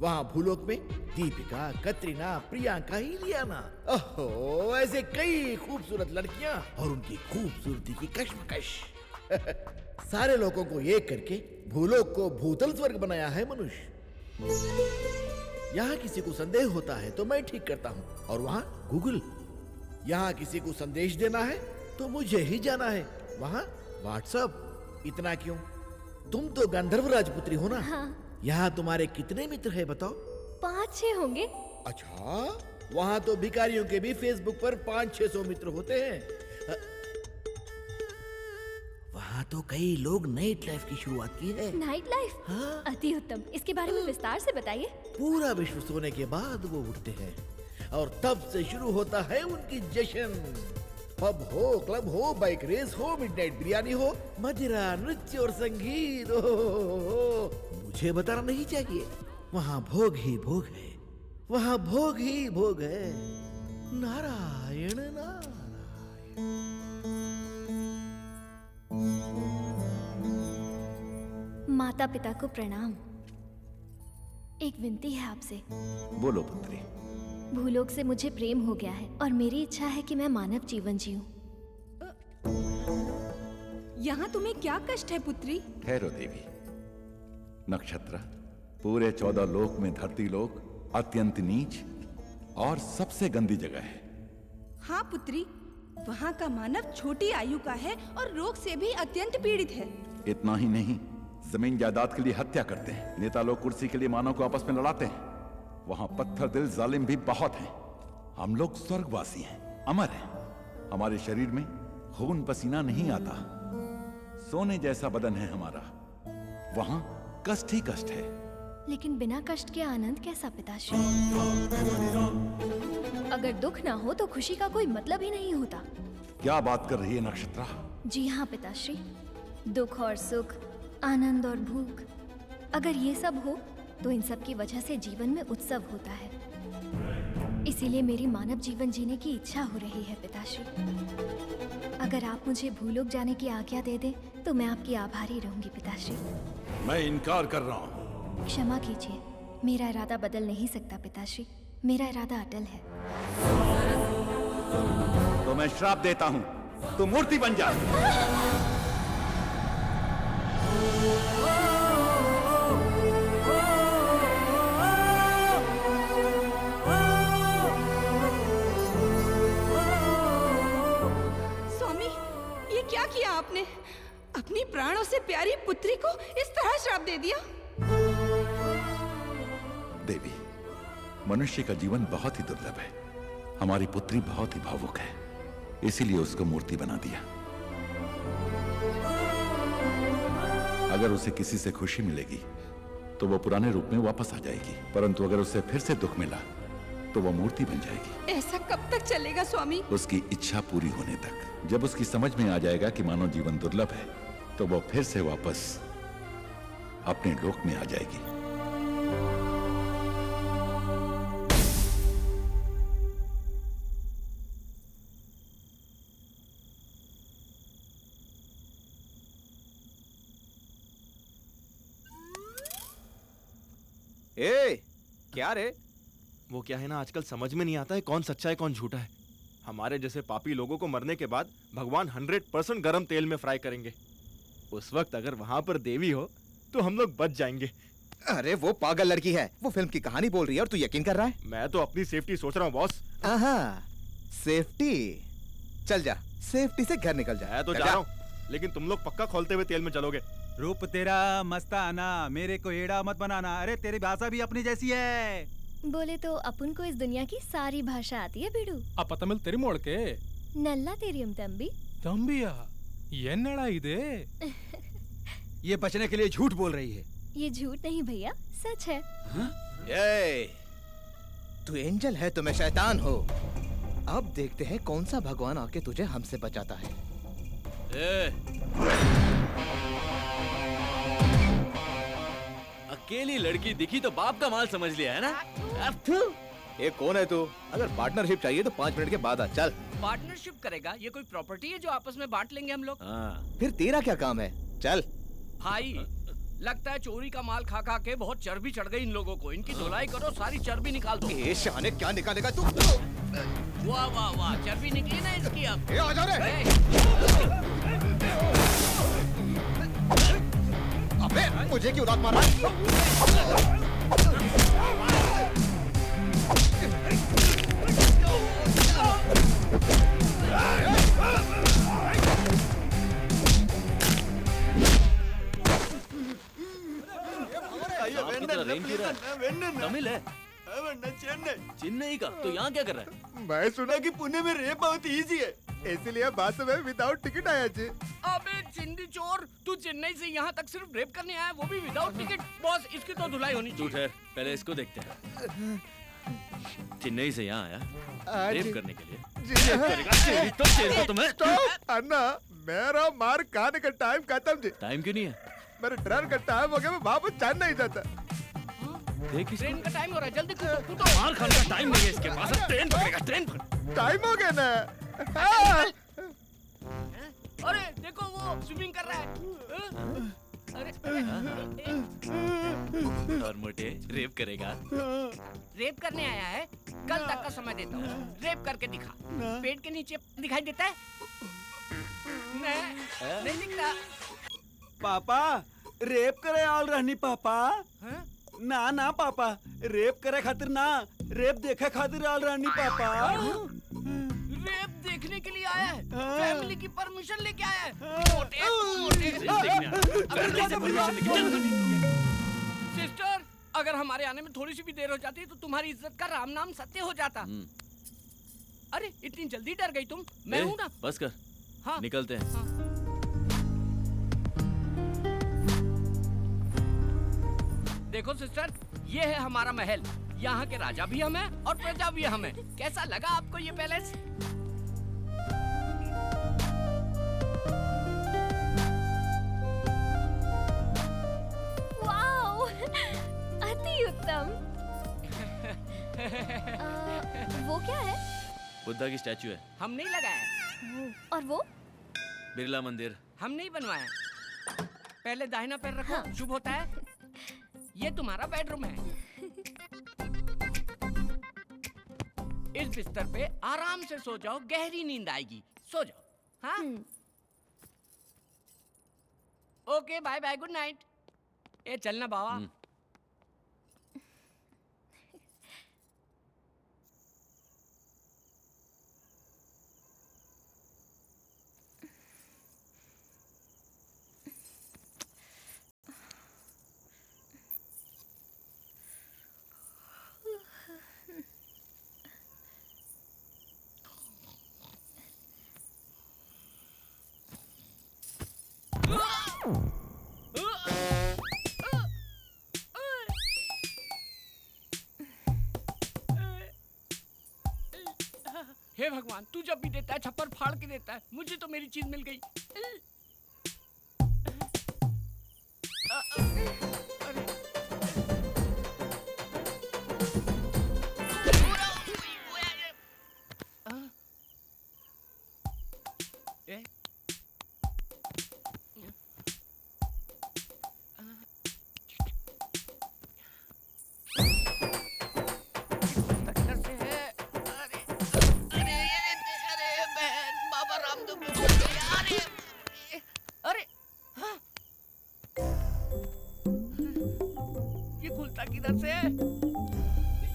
वहां भूलोक में दीपिका, कतरीना, प्रियंका, इलियाना, ओहो, ऐसे कई खूबसूरत लड़कियां और उनकी खूबसूरती की कश्मकश। सारे लोगों को एक करके भूलोक को भूतल स्वर्ग बनाया है मनुष्य। यहाँ किसी को संदेह होता है तो मैं ठीक करता हूँ, और वहाँ गूगल। यहाँ किसी को संदेश देना है तो मुझे ही जाना है, वहाँ व्हाट्सएप। इतना क्यों? तुम तो गंधर्व राजपुत्री हो ना? हाँ। यहाँ तुम्हारे कितने मित्र हैं बताओ? 5-6 होंगे। अच्छा, वहाँ तो भिखारियों के भी फेसबुक पर 500-600 मित्र होते हैं। वहाँ तो कई लोग नाइट लाइफ की शुरुआत की है। Night life? हाँ। अति उत्तम। इसके बारे में विस्तार से बताइए। पूरा विश्व सोने के बाद वो उठते हैं और तब से शुरू होता है उनकी जश्न। पब हो, क्लब हो, बाइक रेस हो, मिडनाइट बिरयानी हो, मदिरा, नृत्य और संगीत हो। मुझे बताना नहीं चाहिए, वहाँ भोग ही भोग है, वहाँ भोग ही भोग है। नारायण नारायण। माता पिता को प्रणाम। एक विनती है आपसे। बोलो पुत्री। भूलोक से मुझे प्रेम हो गया है और मेरी इच्छा है कि मैं मानव जीवन जीऊं। यहाँ तुम्हें क्या कष्ट है पुत्री? ठहरो देवी। नक्षत्र, पूरे 14 लोक में धरती लोक अत्यंत नीच और सबसे गंदी जगह है। हाँ पुत्री, वहाँ का मानव छोटी आयु का है और रोग से भी अत्यंत पीड़ित है। इतना ही नहीं, जमीन जायदाद के लिए हत्या करते हैं। नेता लोग कुर्सी के लिए मानव को आपस में लड़ाते हैं। वहां पत्थर दिल जालिम भी बहुत हैं। हम लोग स्वर्गवासी हैं, अमर हैं। हमारे शरीर में खून पसीना नहीं आता। सोने जैसा बदन है हमारा। वहां कष्ट ही कष्ट है। लेकिन बिना कष्ट के आनंद कैसा पिताश्री? अगर दुख ना हो तो खुशी का कोई मतलब ही नहीं होता। क्या बात कर रही है नक्षत्रा? जी हाँ पिताश्री, दुख और सुख, आनंद और भूख, अगर ये सब हो तो इन सब की वजह से जीवन में उत्सव होता है। इसीलिए मेरी मानव जीवन जीने की इच्छा हो रही है पिताश्री। अगर आप मुझे भूलोक जाने की आज्ञा दे दें तो मैं आपकी आभारी रहूंगी पिताश्री। मैं इनकार कर रहा हूँ। क्षमा कीजिए, मेरा इरादा बदल नहीं सकता पिताश्री। मेरा इरादा अटल है। तो मैं श्राप देता हूँ, तू मूर्ति बन जा। स्वामी, ये क्या किया आपने? अपनी प्राणों से प्यारी पुत्री को इस तरह श्राप दे दिया? देवी, मनुष्य का जीवन बहुत ही दुर्लभ है। हमारी पुत्री बहुत ही भावुक है, इसीलिए उसको मूर्ति बना दिया। अगर उसे किसी से खुशी मिलेगी तो वो पुराने रूप में वापस आ जाएगी, परंतु अगर उसे फिर से दुख मिला तो वो मूर्ति बन जाएगी। ऐसा कब तक चलेगा स्वामी? उसकी इच्छा पूरी होने तक। जब उसकी समझ में आ जाएगा कि मानव जीवन दुर्लभ है तो वो फिर से वापस अपने लोक में आ जाएगी। ए, क्या रे? वो क्या है ना, आजकल समझ में नहीं आता है कौन सच्चा है कौन झूठा है। हमारे जैसे पापी लोगों को मरने के बाद भगवान 100% गरम तेल में फ्राई करेंगे। उस वक्त अगर वहां पर देवी हो तो हम लोग बच जाएंगे। अरे वो पागल लड़की है, वो फिल्म की कहानी बोल रही है और तू यकीन कर रहा है? मैं तो अपनी सेफ्टी सोच रहा हूँ बॉस। सेफ्टी? चल जा, सेफ्टी से घर निकल जा। मैं तो जा रहा हूँ, लेकिन तुम लोग पक्का खोलते हुए तेल में चलोगे। रूप तेरा मस्ताना, मेरे को एड़ा मत बनाना। अरे तेरी भाषा भी अपनी जैसी है। बोले तो अपन को इस दुनिया की सारी भाषा आती है बिडू। अप तमिल तेरी मोड़ के नल्ला तेरियम तंबी तंबिया एन्नड़ा इदे। ये बचने के लिए झूठ बोल रही है। ये झूठ नहीं भैया, सच है। तू एंजल है तो मैं शैतान हो। अब देखते हैं कौन सा भगवान आके तुझे हमसे बचाता है। अकेली लड़की दिखी तो बाप का माल समझ लिया है ना? ये कौन है तू? अगर पार्टनरशिप चाहिए तो 5 मिनट के बाद आ। चल। पार्टनरशिप करेगा? ये कोई प्रॉपर्टी है जो आपस में बांट लेंगे हम लोग? फिर तेरा क्या काम है? चल। भाई, लगता है चोरी का माल खा खा के बहुत चर्बी चढ़ गई इन लोगों को। इनकी धुलाई करो, सारी चर्बी निकाल दो। ये शाने क्या निकालेगा तू? वाह वाह वाह, चर्बी निकली ना इसकी अब। आ जा रे। अबे मुझे क्यों लात मारा? तमिल है? चेन्नई का? तो यहाँ क्या कर रहा है? मैं सुना कि पुणे में रेप बहुत इजी है, इसीलिए बात में विदाउट टिकट आया जी। अबे चिंदी चोर, तू चेन्नई से यहाँ तक सिर्फ रेप करने आया, वो भी विदाउट टिकट? बॉस, इसकी तो धुलाई होनी चाहिए। ठहर, पहले इसको देखते हैं। चेन्नई से यहाँ आया रेप करने के लिए? तो तुम्हें अन्ना, मेरा मार खाने का टाइम खत्म जी। टाइम क्यों नहीं है? मेरे ट्रेन का टाइम हो गया, मैं वापस चैन नहीं जाता। देख, ट्रेन का टाइम हो रहा है, जल्दी कूदो कूदो। मार खाने का टाइम नहीं है इसके पास। ट्रेन पकड़ेगा, ट्रेन पकड़। टाइम हो गया ना। अरे देखो, वो स्विमिंग कर रहा है। अरे और मोटे रेप करेगा? रेप करने आया है? कल तक का समय देता हूँ, रेप करके दिखा। पेट के नीचे दिखाई देता है? नहीं दिखता। पापा, रेप करे आल रहनी पापा। ना ना पापा, रेप करे खातिर ना, रेप देखे खातिर आल रहनी पापा। रेप देखने के लिए आया है, फैमिली की परमिशन लेके आया है। मोटे मोटे सिस्टर, अगर हमारे आने में थोड़ी सी भी देर हो जाती तो तुम्हारी इज्जत का राम नाम सत्य हो जाता। अरे इतनी जल्दी डर गई तुम? मैं हूं ना। बस कर। हाँ। निकलते हैं। हाँ। देखो सिस्टर, ये है हमारा महल। यहाँ के राजा भी हम हैं और प्रजा भी हम हैं। कैसा लगा आपको ये पैलेस? वाओ, अति उत्तम। वो क्या है? बुद्धा की स्टैचू है। हम नहीं लगाया। और वो? बिरला मंदिर। हम नहीं बनवाया। पहले दाहिना पैर रखो। हाँ। शुभ होता है। ये तुम्हारा बेडरूम है। इस बिस्तर पे आराम से सो जाओ, गहरी नींद आएगी। सो जाओ। हाँ? Okay, bye bye, good night. ए चलना बाबा। हे भगवान, तू जब भी देता है छप्पर फाड़ के देता है। मुझे तो मेरी चीज मिल गई। किधर से?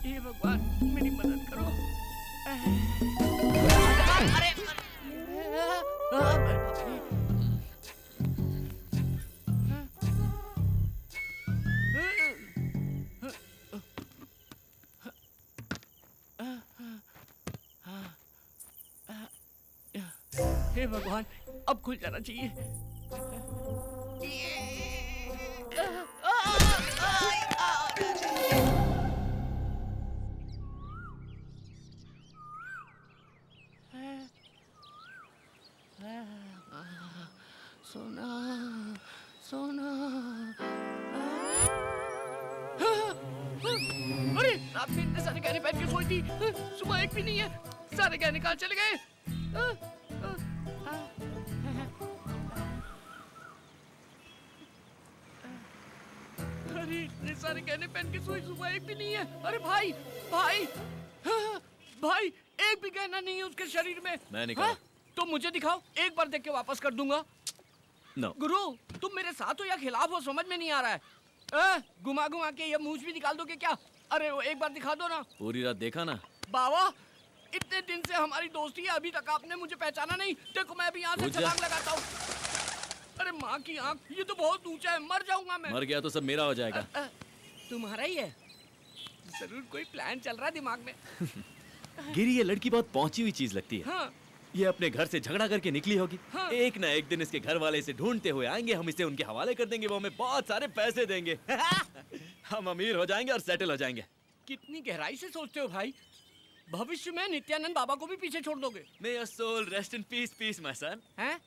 हे भगवान, मेरी मदद करो। अरे हे भगवान, अब खुल जाना चाहिए। सोना सोना। अरे रात में इतने सारे गहने पहन के सोई थी, सुबह एक भी नहीं है। सारे गहने कहाँ चले गए? अरे इतने सारे गहने पहन के सोई, सुबह एक भी नहीं है। अरे भाई भाई भाई, एक भी गहना नहीं है उसके शरीर में। मैं निकाला। तो मुझे दिखाओ, एक बार देख के वापस कर दूंगा। No. गुरु, तुम मेरे साथ हो या खिलाफ हो, समझ में नहीं आ रहा है। घुमा घुमा के ये मूंछ भी निकाल दोगे क्या? अरे वो एक बार दिखा दो ना। पूरी रात देखा ना। बाबा, इतने दिन से हमारी दोस्ती है, अभी तक आपने मुझे पहचाना नहीं। देखो मैं अभी यहाँ से छलांग लगाता हूँ। अरे माँ की आँख, ये तो बहुत ऊंचा है, मर जाऊंगा मैं। मर गया तो सब मेरा हो जाएगा। तुम्हारा ही है? जरूर कोई प्लान चल रहा है दिमाग में। गिरी, ये लड़की बहुत पहुंची हुई चीज लगती है। हाँ। ये अपने घर से झगड़ा करके निकली होगी। हाँ। एक ना एक दिन इसके घर वाले इसे ढूंढते हुए आएंगे, हम इसे उनके हवाले कर देंगे, वो हमें बहुत सारे पैसे देंगे। हम अमीर हो जाएंगे और सेटल हो जाएंगे। कितनी गहराई से सोचते हो भाई। भविष्य में नित्यानंद बाबा को भी पीछे छोड़ दोगे। May your soul rest in peace, peace, my son. हैं?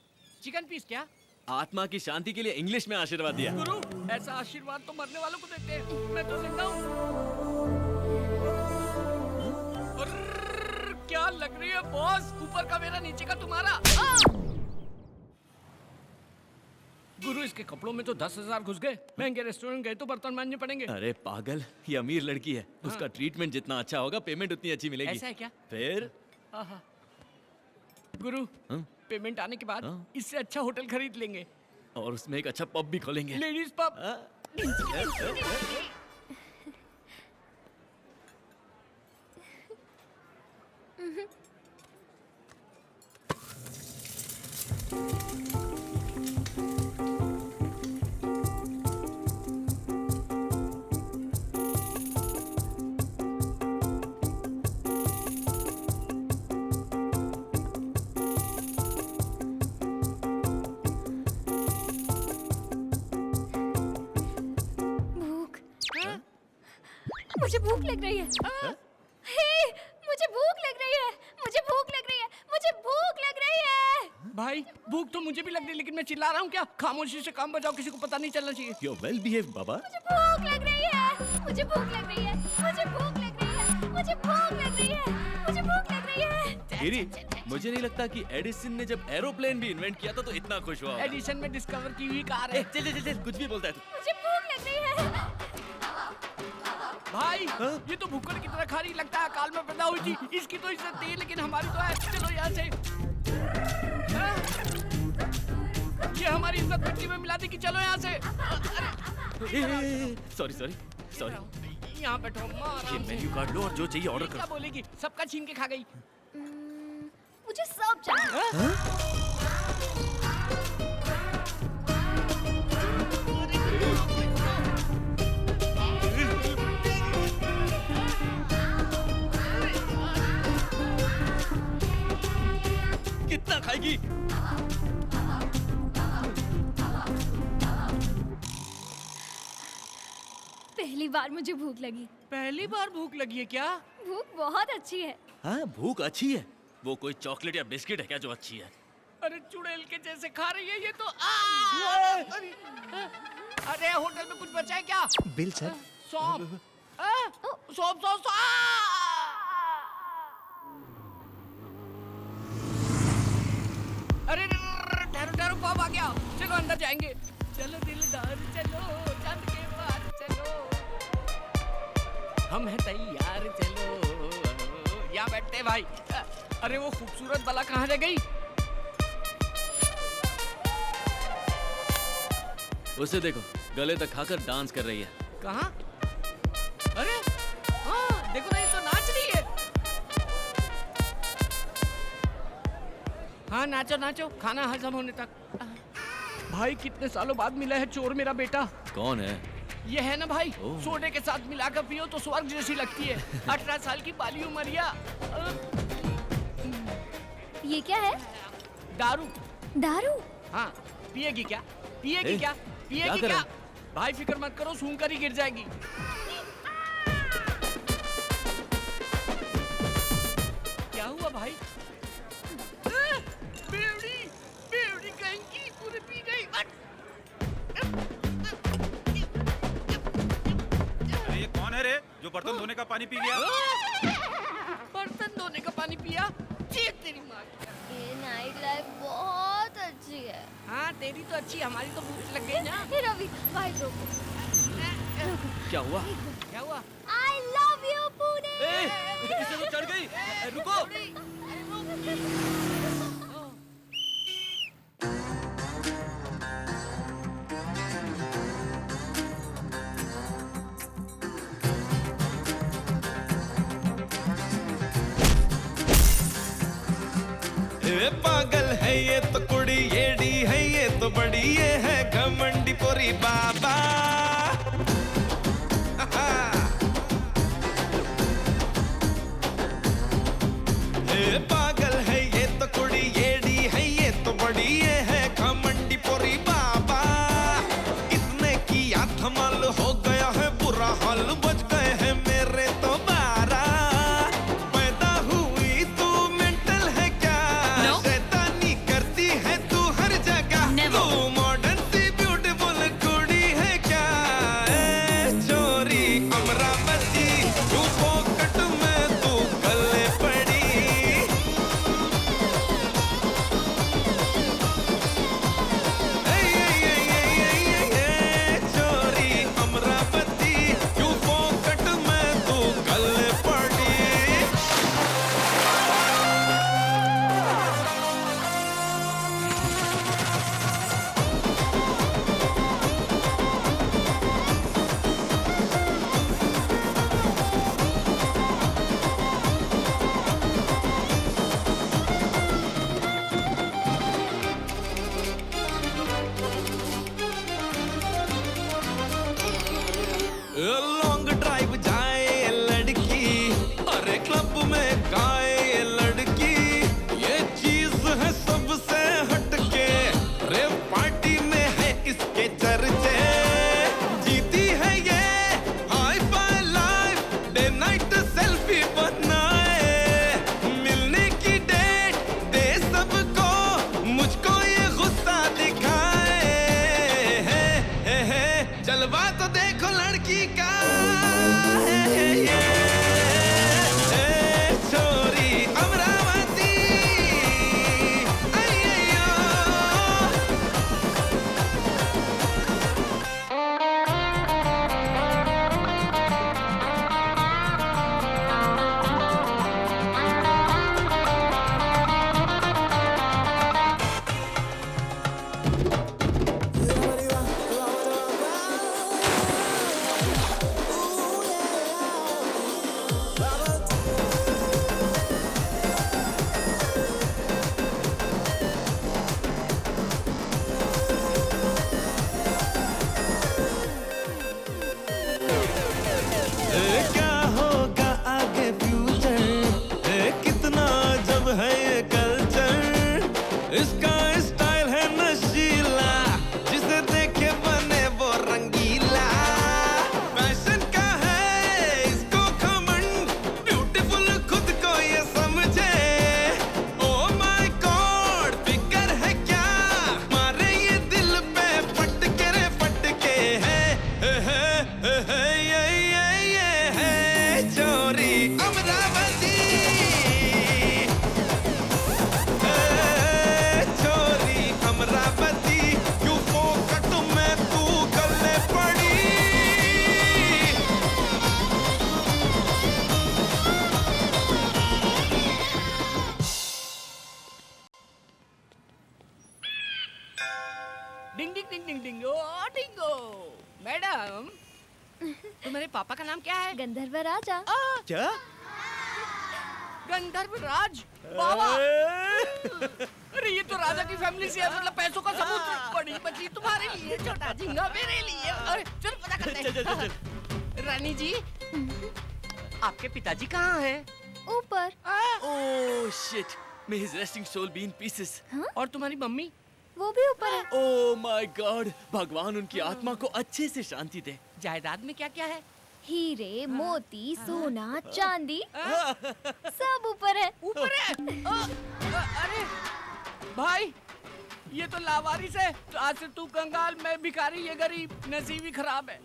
चिकन पीस क्या? आत्मा की शांति के लिए इंग्लिश में आशीर्वाद दिया। गुरु, ऐसा आशीर्वाद तो मरने वालों को देते हैं। मैं तो जिंदा हूँ। क्या लग रही है बॉस? ऊपर का मेरा, नीचे का तुम्हारा। गुरु, इसके कपड़ों में तो 10,000 घुस गए। महंगे रेस्टोरेंट गए तो बर्तन मांजने पड़ेंगे। अरे पागल, ये अमीर लड़की है। हाँ। उसका ट्रीटमेंट जितना अच्छा होगा, पेमेंट उतनी अच्छी मिलेगी। ऐसा है क्या? फिर गुरु, हाँ? पेमेंट आने के बाद इससे अच्छा होटल खरीद लेंगे और उसमें एक अच्छा पब भी खोलेंगे। Ladies pub. मुझे भूख लग रही है। हे, मुझे भूख लग रही है, मुझे भूख लग रही है, मुझे भूख लग रही है। भाई भूख तो मुझे भी लग रही है, लेकिन मैं चिल्ला रहा हूँ क्या? खामोशी से काम बजाओ, किसी को पता नहीं चलना चाहिए। You're well behaved, बाबा। मुझे भूख लग रही है, मुझे भूख लग रही है, मुझे भूख लग रही है, मुझे भूख लग रही है, मुझे भूख लग रही है। गिरी, मुझे नहीं लगता कि एडिसन ने जब एरोप्लेन भी इन्वेंट किया था तो इतना खुश हुआ होगा। एडिसन में डिस्कवर की हुई कार है। चल चल चल, कुछ भी बोलता है तू। मुझे भूख लग रही है। भाई ये तो भूखड़ की तरह खा रही लगता है, काल में पैदा हुई थी। इसकी तो इज्जत थी, लेकिन हमारी तो है। चलो यहाँ से। ये हमारी इज्जत मिट्टी में मिला दी कि चलो यहाँ से। Sorry sorry sorry. यहाँ बैठो, ये मेन्यू कार्ड लो और जो चाहिए ऑर्डर क्या करो। बोलेगी? सबका छीन के खा गई। मुझे सब चाहिए। कितना खाएगी? पहली बार मुझे भूख लगी। पहली बार भूख लगी है क्या? भूख बहुत अच्छी है। हाँ, भूख अच्छी है। वो कोई चॉकलेट या बिस्किट है क्या जो अच्छी है? अरे चुड़ैल के जैसे खा रही है ये तो। अरे होटल में कुछ बचा है क्या? Bill sir. सौंफ। सौंफ सौंफ। अरे ठहरो ठहरो, पाप आ गया। चलो अंदर जाएंगे। चलो दिलदार चलो, चंद के पार चलो, हम हैं तैयार चलो। यहाँ बैठते भाई। अरे वो खूबसूरत बाला कहाँ रह गई? उसे देखो, गले तक खाकर डांस कर रही है। कहाँ? अरे हाँ, देखो ना, ये तो नाच रही है। हाँ नाचो नाचो, खाना हजम होने तक। भाई कितने सालों बाद मिला है चोर मेरा बेटा। कौन है? ये है ना भाई, सोडे के साथ मिलाकर पियो तो स्वर्ग जैसी लगती है। 18 साल की बाली उमरिया। ये क्या है? दारू। दारू? हाँ, पिएगी क्या? पिएगी क्या? पिएगी क्या? भाई फिक्र मत करो, सूंघ कर ही गिर जाएगी। क्या हुआ भाई? बेवड़ी, बेवड़ी कहीं की पूरी पी गई। अरे ये कौन है रे जो बर्तन धोने का पानी पी गया? बर्तन धोने का पानी पिया? चीख तेरी माँ। ये नाइट लाइफ बहुत अच्छी है। हाँ तेरी तो अच्छी, हमारी तो भूख लग गई ना। हे रवि, भाई रोको। क्या हुआ? क्या हुआ? I love you Pune. इसे तो चढ़ गई। रुको। पागल है ये तो कुड़ी येड़ी है ये तो बड़ी ये है घमंडी पोरी बाबा। पागल है ये तो कुड़ी येड़ी है ये तो बड़ी ये है घमंडी पोरी बाबा। इतने किया धमाल हो गया है बुरा हाल, बच गए हैं मेरे तो 12। पैदा हुई तू मेंटल है क्या? शैतानी करती है तू हर जगह। तू मॉडर्न सी ब्यूटीफुल कुड़ी है क्या? चोरी अमरावती तू पॉकेट में तू गले पड़ी। डिंगो। मैडम, तुम्हारे पापा का नाम क्या है? गंधर्व राजा। क्या? गंधर्व राज बाबा। अरे ये तो राजा की फैमिली से है, मतलब पैसों का समुद्र। बड़ी मछली तुम्हारे लिए, छोटा झींगा मेरे लिए। अरे चल पता करते हैं। रानी जी, आपके पिताजी कहाँ हैं? ऊपर। Oh shit, may his resting soul be in pieces. और तुम्हारी मम्मी? वो भी ऊपर है। ओह माय गॉड, भगवान उनकी आत्मा को अच्छे से शांति दे। जायदाद में क्या क्या है? हीरे, मोती, सोना, चांदी सब ऊपर है। ऊपर है? अरे भाई, ये तो लावारिस है। तो आज से तू कंगाल, मैं भिखारी, ये गरीब, नसीब ही खराब है।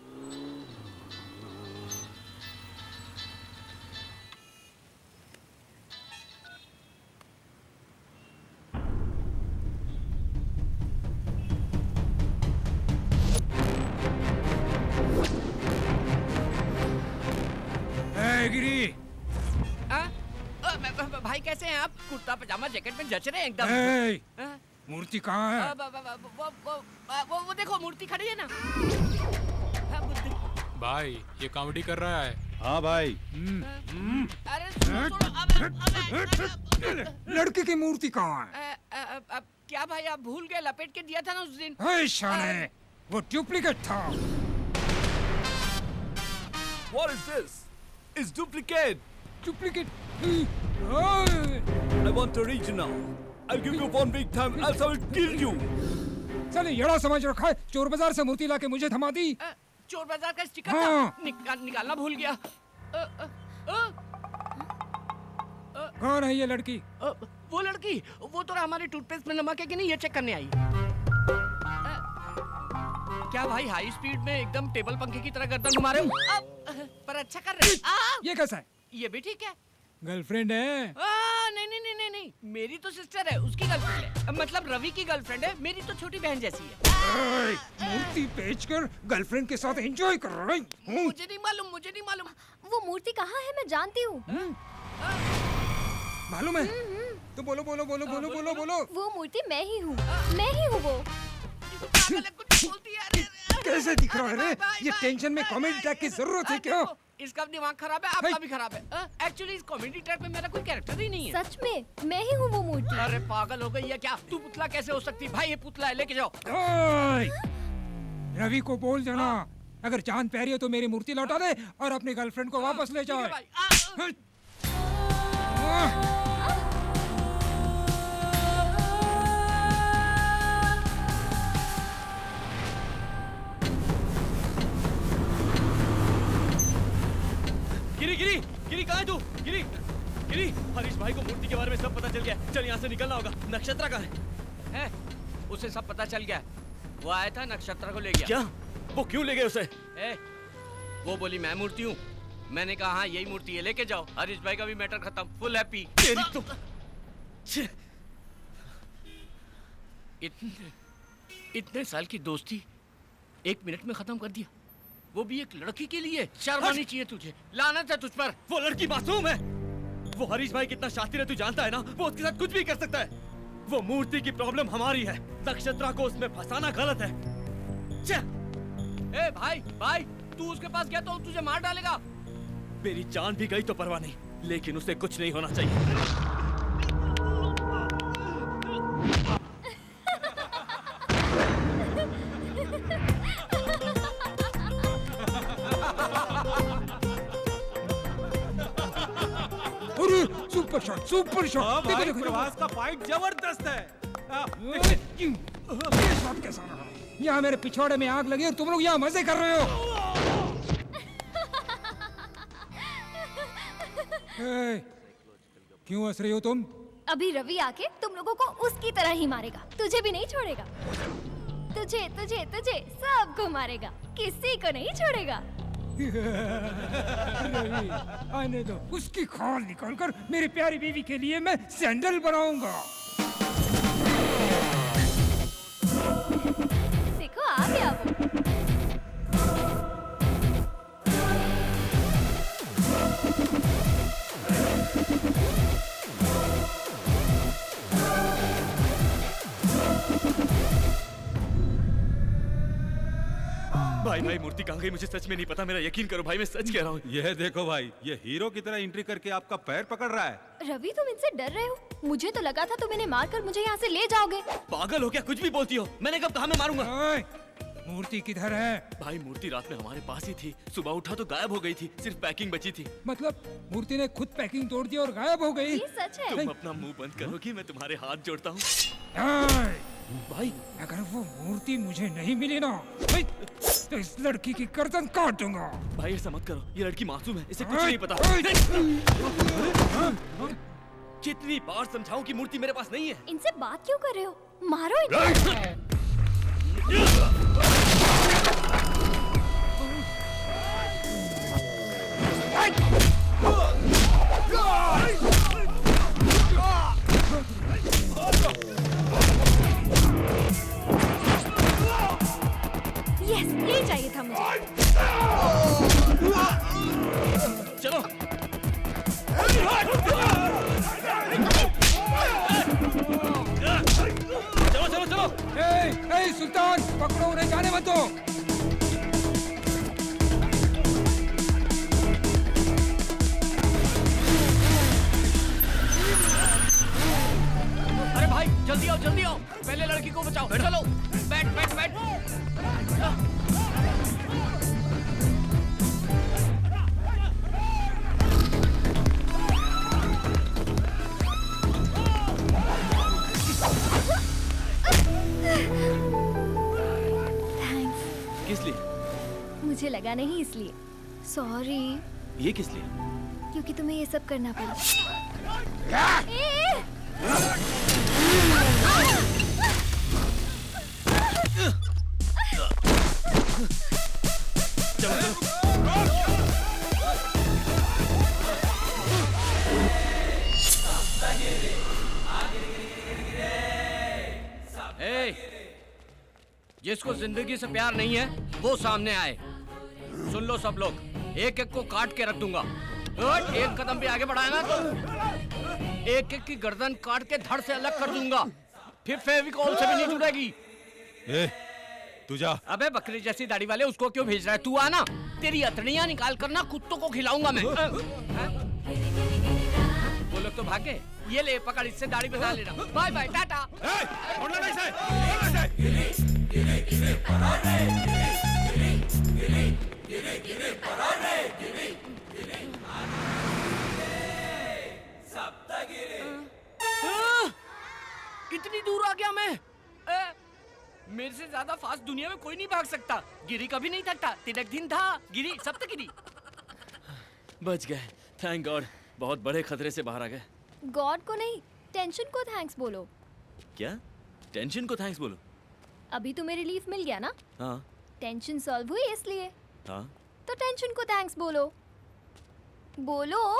गिरी। भाई कैसे हैं आप? कुर्ता पजामा जैकेट में जच रहे हैं एकदम। मूर्ति कहाँ है? वो देखो मूर्ति खड़ी है ना। भाई ये कॉमेडी कर रहा है। हाँ भाई। अरे लड़की की मूर्ति कहाँ है? क्या भाई आप भूल गए? लपेट के दिया था ना उस दिन। शाने, वो डुप्लीकेट था। What is this? It's duplicate. Duplicate. I want original. I'll give you 1 week time, else I will kill you. साले येड़ा समझ रखा है, चोर बाजार से मूर्ति लाके मुझे थमा दी। चोर बाजार का स्टिकर हाँ। था, निकालना भूल गया। कौन है ये लड़की? वो लड़की, वो तो हमारे टूथपेस्ट में नमक है कि नहीं ये चेक करने आई। क्या भाई हाई स्पीड में एकदम टेबल पंखे की तरह गर्दन घुमा रहे हो? पर अच्छा कर रहे हो। ये कैसा है? ये भी ठीक है। गर्लफ्रेंड है? नहीं नहीं नहीं नहीं नहीं, मेरी तो सिस्टर है, उसकी गर्लफ्रेंड है। मतलब रवि की गर्लफ्रेंड है, मेरी तो छोटी बहन जैसी है। मूर्ति बेचकर गर्लफ्रेंड के साथ एंजॉय कर रही हूँ। मुझे नहीं मालूम, मुझे नहीं मालूम। वो मूर्ति कहाँ है? मैं जानती हूँ। मालूम है? तो बोलो बोलो बोलो बोलो बोलो बोलो। वो मूर्ति मैं ही हूँ, मैं ही हूँ वो। कैसे दिख रहा है रे? ये टेंशन में कॉमेडी ट्रैक की जरूरत है क्या? इसका दिमाग खराब है, आपका भी खराब है। एक्चुअली इस कॉमेडी ट्रैक में मेरा कोई कैरेक्टर ही नहीं है। सच में मैं ही हूँ वो मूर्ति। अरे पागल हो गई है क्या? तू पुतला कैसे हो सकती? भाई ये पुतला है, लेके जाओ। रवि को बोल देना, अगर जान प्यारी हो तो मेरी मूर्ति लौटा दे और अपनी गर्लफ्रेंड को वापस ले जाए। गिरी गिरी गिरी, कहाँ है तू? गिरी गिरी, हरीश भाई को मूर्ति के बारे में सब पता चल गया। चल यहाँ से निकलना होगा। नक्षत्रा कहाँ है? उसे सब पता चल गया। वो आया था, नक्षत्रा को ले गया। क्या? वो क्यों ले गए उसे? वो बोली मैं मूर्ति हूँ। मैंने कहा हाँ यही मूर्ति है, लेके जाओ। हरीश भाई का भी मैटर खत्म, फुल हैप्पी। इतने साल की दोस्ती 1 मिनट में खत्म कर दिया, वो भी एक लड़की के लिए। शर्म आनी चाहिए तुझे। लानत है तुझ पर। वो लड़की मासूम है। वो हरीश भाई कितना शातिर है तू जानता है ना? वो उसके साथ कुछ भी कर सकता है। वो मूर्ति की प्रॉब्लम हमारी है, नक्षत्रा को उसमें फंसाना गलत है। ए भाई भाई, तू उसके पास गया तो तुझे मार डालेगा। मेरी जान भी गई तो परवाह नहीं, लेकिन उसे कुछ नहीं होना चाहिए। Super shot, super shot. भाई प्रभास का फाइट जबरदस्त है। ये शॉट कैसा रहा? यहाँ मेरे पिछवाड़े में आग लगी और तुम लोग यहाँ मजे कर रहे हो। क्यों हंस रही हो तुम? अभी रवि आके तुम लोगों को उसकी तरह ही मारेगा। तुझे भी नहीं छोड़ेगा। तुझे तुझे तुझे सबको मारेगा, किसी को नहीं छोड़ेगा। रवि, आने दो, उसकी खाल निकालकर मेरी प्यारी बीवी के लिए मैं सैंडल बनाऊंगा। देखो आ गया वो। भाई मूर्ति कहाँ गई? मुझे सच में नहीं पता, मेरा यकीन करो भाई, मैं सच कह रहा हूँ। यह देखो भाई, ये हीरो की तरह एंट्री करके आपका पैर पकड़ रहा है। रवि, तुम इनसे डर रहे हो? मुझे तो लगा था तुम इन्हें मारकर मुझे यहाँ से ले जाओगे। पागल हो क्या? कुछ भी बोलती हो? मैंने कब कहा मैं मारूंगा? मूर्ति किधर है? भाई मूर्ति रात में हमारे पास ही थी, सुबह उठा तो गायब हो गई थी, सिर्फ पैकिंग बची थी। मतलब मूर्ति ने खुद पैकिंग तोड़ दी और गायब हो गई? ये सच है। तुम अपना मुंह बंद करोगी? मैं तुम्हारे हाथ जोड़ता हूँ भाई। अगर वो मूर्ति मुझे नहीं मिली ना तो इस लड़की की गर्दन काट दूंगा। भाई ऐसा मत करो, ये लड़की मासूम है, इसे कुछ नहीं पता। कितनी बार समझाऊं कि मूर्ति मेरे पास नहीं है? इनसे बात क्यों कर रहे हो? मारो इन्हें। यस, ये चाहिए था मुझे। चलो चलो चलो चलो। ए सुल्तान, पकड़ो उन्हें, जाने मत दो। अरे भाई जल्दी आओ जल्दी आओ, पहले लड़की को बचाओ। चलो बैठ बैठ बैठ। किस लिए? मुझे लगा नहीं इसलिए। सॉरी। ये किस लिए? क्योंकि तुम्हें ये सब करना पड़ा। जिसको जिंदगी से प्यार नहीं है वो सामने आए। सुन लो सब लोग, एक एक को काट के रख दूंगा। एक कदम भी आगे बढ़ाया ना तो एक एक की गर्दन काट के धड़ से अलग कर दूंगा, फिर फेविकॉल से भी नहीं जुड़ेगी। तू जा। अबे बकरी जैसी दाढ़ी वाले, उसको क्यों भेज रहा है? तू आना, तेरी अतड़ियां निकाल कर ना कुत्तों को खिलाऊंगा मैं। वो लोग तो भागे। ये ले पकड़, इससे दाढ़ी बना लेना। Bye bye, tata. इतनी दूर आ गया मैं। मेरे से ज्यादा फास्ट दुनिया में कोई नहीं भाग सकता। गिरी कभी नहीं थकता। तिलक दिन था, गिरी सब तक गिरी। बच गए, थैंक गॉड। बहुत बड़े खतरे से बाहर आ गए। गॉड को नहीं, टेंशन को थैंक्स बोलो। क्या? टेंशन को थैंक्स बोलो? अभी तुम्हें रिलीफ मिल गया ना? हाँ। टेंशन सॉल्व हुई इसलिए। हाँ। तो टेंशन को थैंक्स बोलो। बोलो।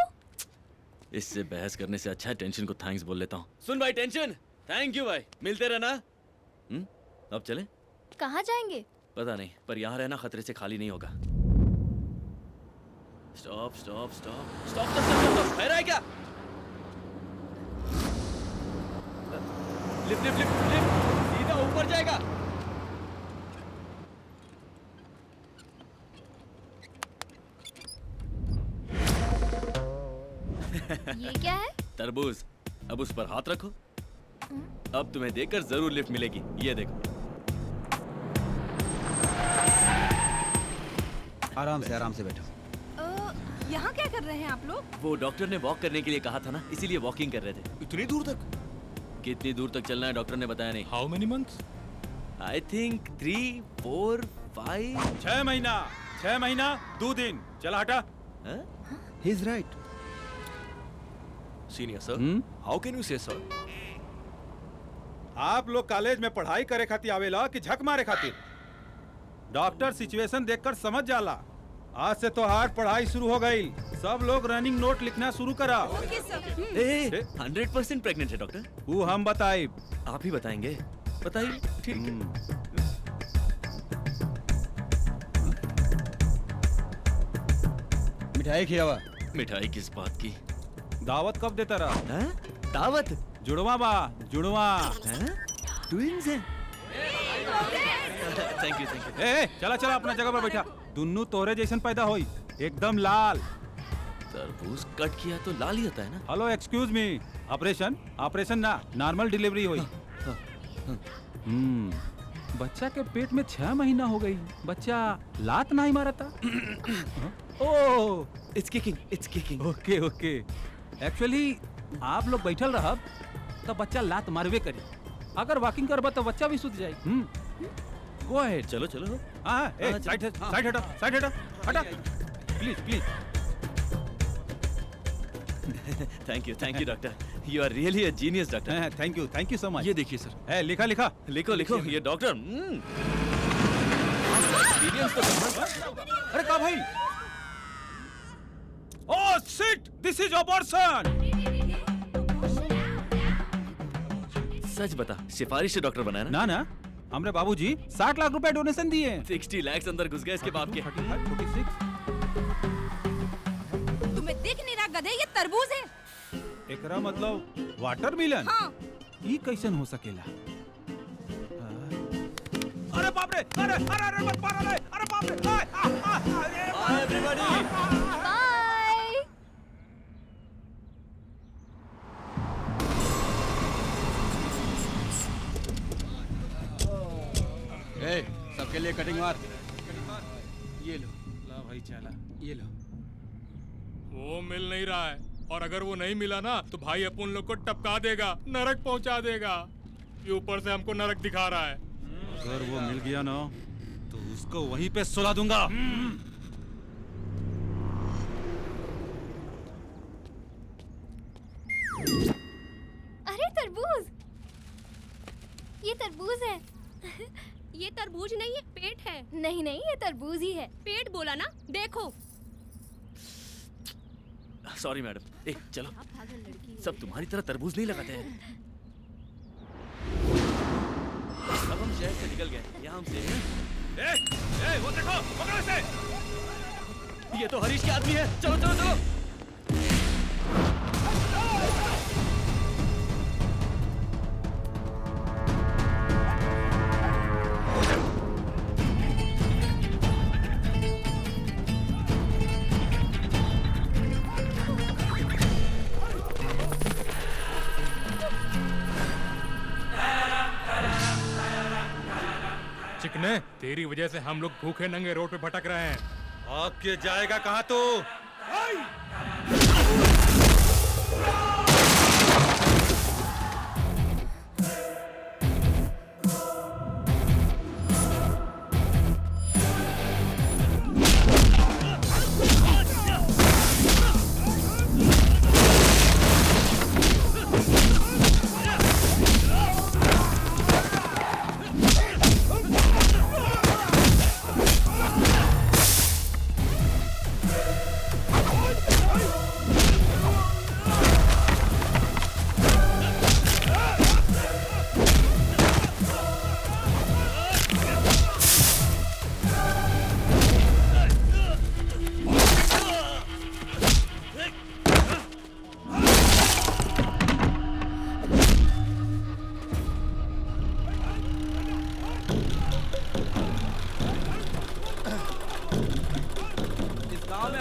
इससे बहस करने से अच्छा है टेंशन को थैंक्स बोल लेता हूँ। सुन भाई टेंशन, थैंक यू भाई, मिलते रहना। अब चले? कहाँ जाएंगे? पता नहीं, पर यहाँ रहना खतरे से खाली नहीं होगा। Stop stop stop stop stop, है क्या? लिफ्ट लिफ्ट लिफ्ट लिफ्ट, सीधा ऊपर जाएगा। ये क्या है? तरबूज। अब उस पर हाथ रखो। अब तुम्हें देकर जरूर लिफ्ट मिलेगी। ये देखो। आराम से बैठो। यहाँ क्या कर रहे हैं आप लोग? वो डॉक्टर ने वॉक करने के लिए कहा था ना, इसीलिए वॉकिंग कर रहे थे। इतनी दूर तक? कितनी दूर तक चलना है डॉक्टर ने बताया नहीं। How many months? I think 3, 4, 5। 6 महीना, 6 महीना 2 दिन। चल हटा। He is right. Senior sir, how can you से सर? आप लोग कॉलेज में पढ़ाई करे खातिर आवेला कि झक मारे खातिर? डॉक्टर सिचुएशन देखकर समझ जाला। आज से तो हार्ड पढ़ाई शुरू हो गई। सब लोग रनिंग नोट लिखना शुरू करा। 100% प्रेग्नेंट है डॉक्टर। वो हम बताए। आप ही बताएंगे? बताइए। ठीक है। मिठाई खिलावा। मिठाई किस बात की? दावत कब देता रहा? दावत? जुड़वा बा, जुड़वा। ट्विंस हैं? Thank you thank you. ए चला चला अपना जगह पर बैठा। दुन्नू तोरे जैसन पैदा होई, एकदम लाल। तरबूज कट किया तो लाल ही होता है ना। Hello excuse me, operation operation ना, नॉर्मल डिलीवरी हुई। बच्चा के पेट में 6 महीना हो गई, बच्चा लात नहीं मारा था। Oh it's kicking. Okay okay. Actually आप लोग बैठल रहब तो बच्चा लात मारवे करी, अगर वॉकिंग करबा तो बच्चा भी सूत जाए। गो अहेड, चलो चलो। हाँ साइड हटा please please. Thank you doctor, you are really a genius doctor. Thank you so much. ये देखिए सर। लिखा लिखो ये डॉक्टर। एक्सपीरियंस तो करना। अरे का भाई? Oh shit, this is abortion. सच बता, सिफारिश से डॉक्टर बनाया ना? ना हमरे बाबूजी 60 लाख रुपए डोनेशन दिए। 60 लाख अंदर घुस गए इसके बाप के। 46। तुम्हें दिख नहीं रहा गधे, ये तरबूज है। एकरा मतलब वाटरमेलन। हाँ। ये कैसन हो सकेला? अरे बाप रे, अरे मत मारो रे, अरे बाप रे। Bye everybody. बाय। सबके लिए कटिंग मार। ये लो ला भाई, चला ये लो। वो मिल नहीं रहा है, और अगर वो नहीं मिला ना तो भाई अपन लोग को टपका देगा, नरक पहुंचा देगा। ये ऊपर से हमको नरक दिखा रहा है। अगर वो मिल गया ना तो उसको वहीं पे सुला दूंगा। अरे तरबूज, ये तरबूज है। ये तरबूज नहीं है, पेट है। नहीं ये तरबूज ही है। पेट बोला ना, देखो। Sorry madam. ए चलो, सब तुम्हारी तरह तरबूज नहीं लगाते हैं। अब हम शहर से निकल गए, यहाँ हमसे। वो देखो, पकड़ो इसे। ये तो हरीश के आदमी है। चलो चलो चलो। चिकने, तेरी वजह से हम लोग भूखे नंगे रोड पे भटक रहे हैं। आगे जाएगा कहाँ तू?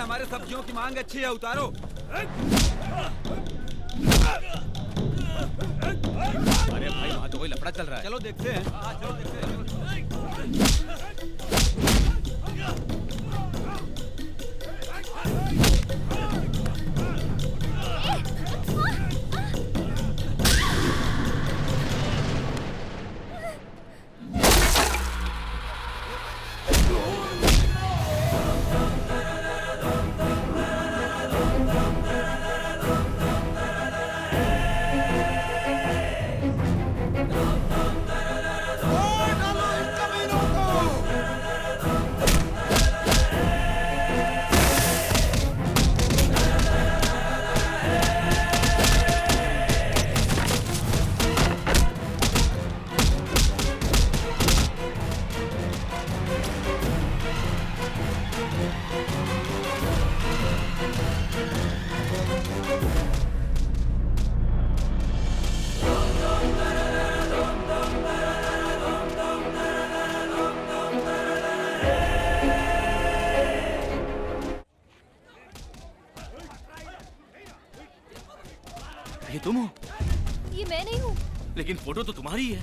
हमारे सब्जियों की मांग अच्छी है, उतारो। अरे भाई वहाँ तो कोई लफड़ा चल रहा है। चलो देखते हैं। चलो देखते हैं। ये तुम हो? ये मैं नहीं हूँ। लेकिन फोटो तो तुम्हारी है।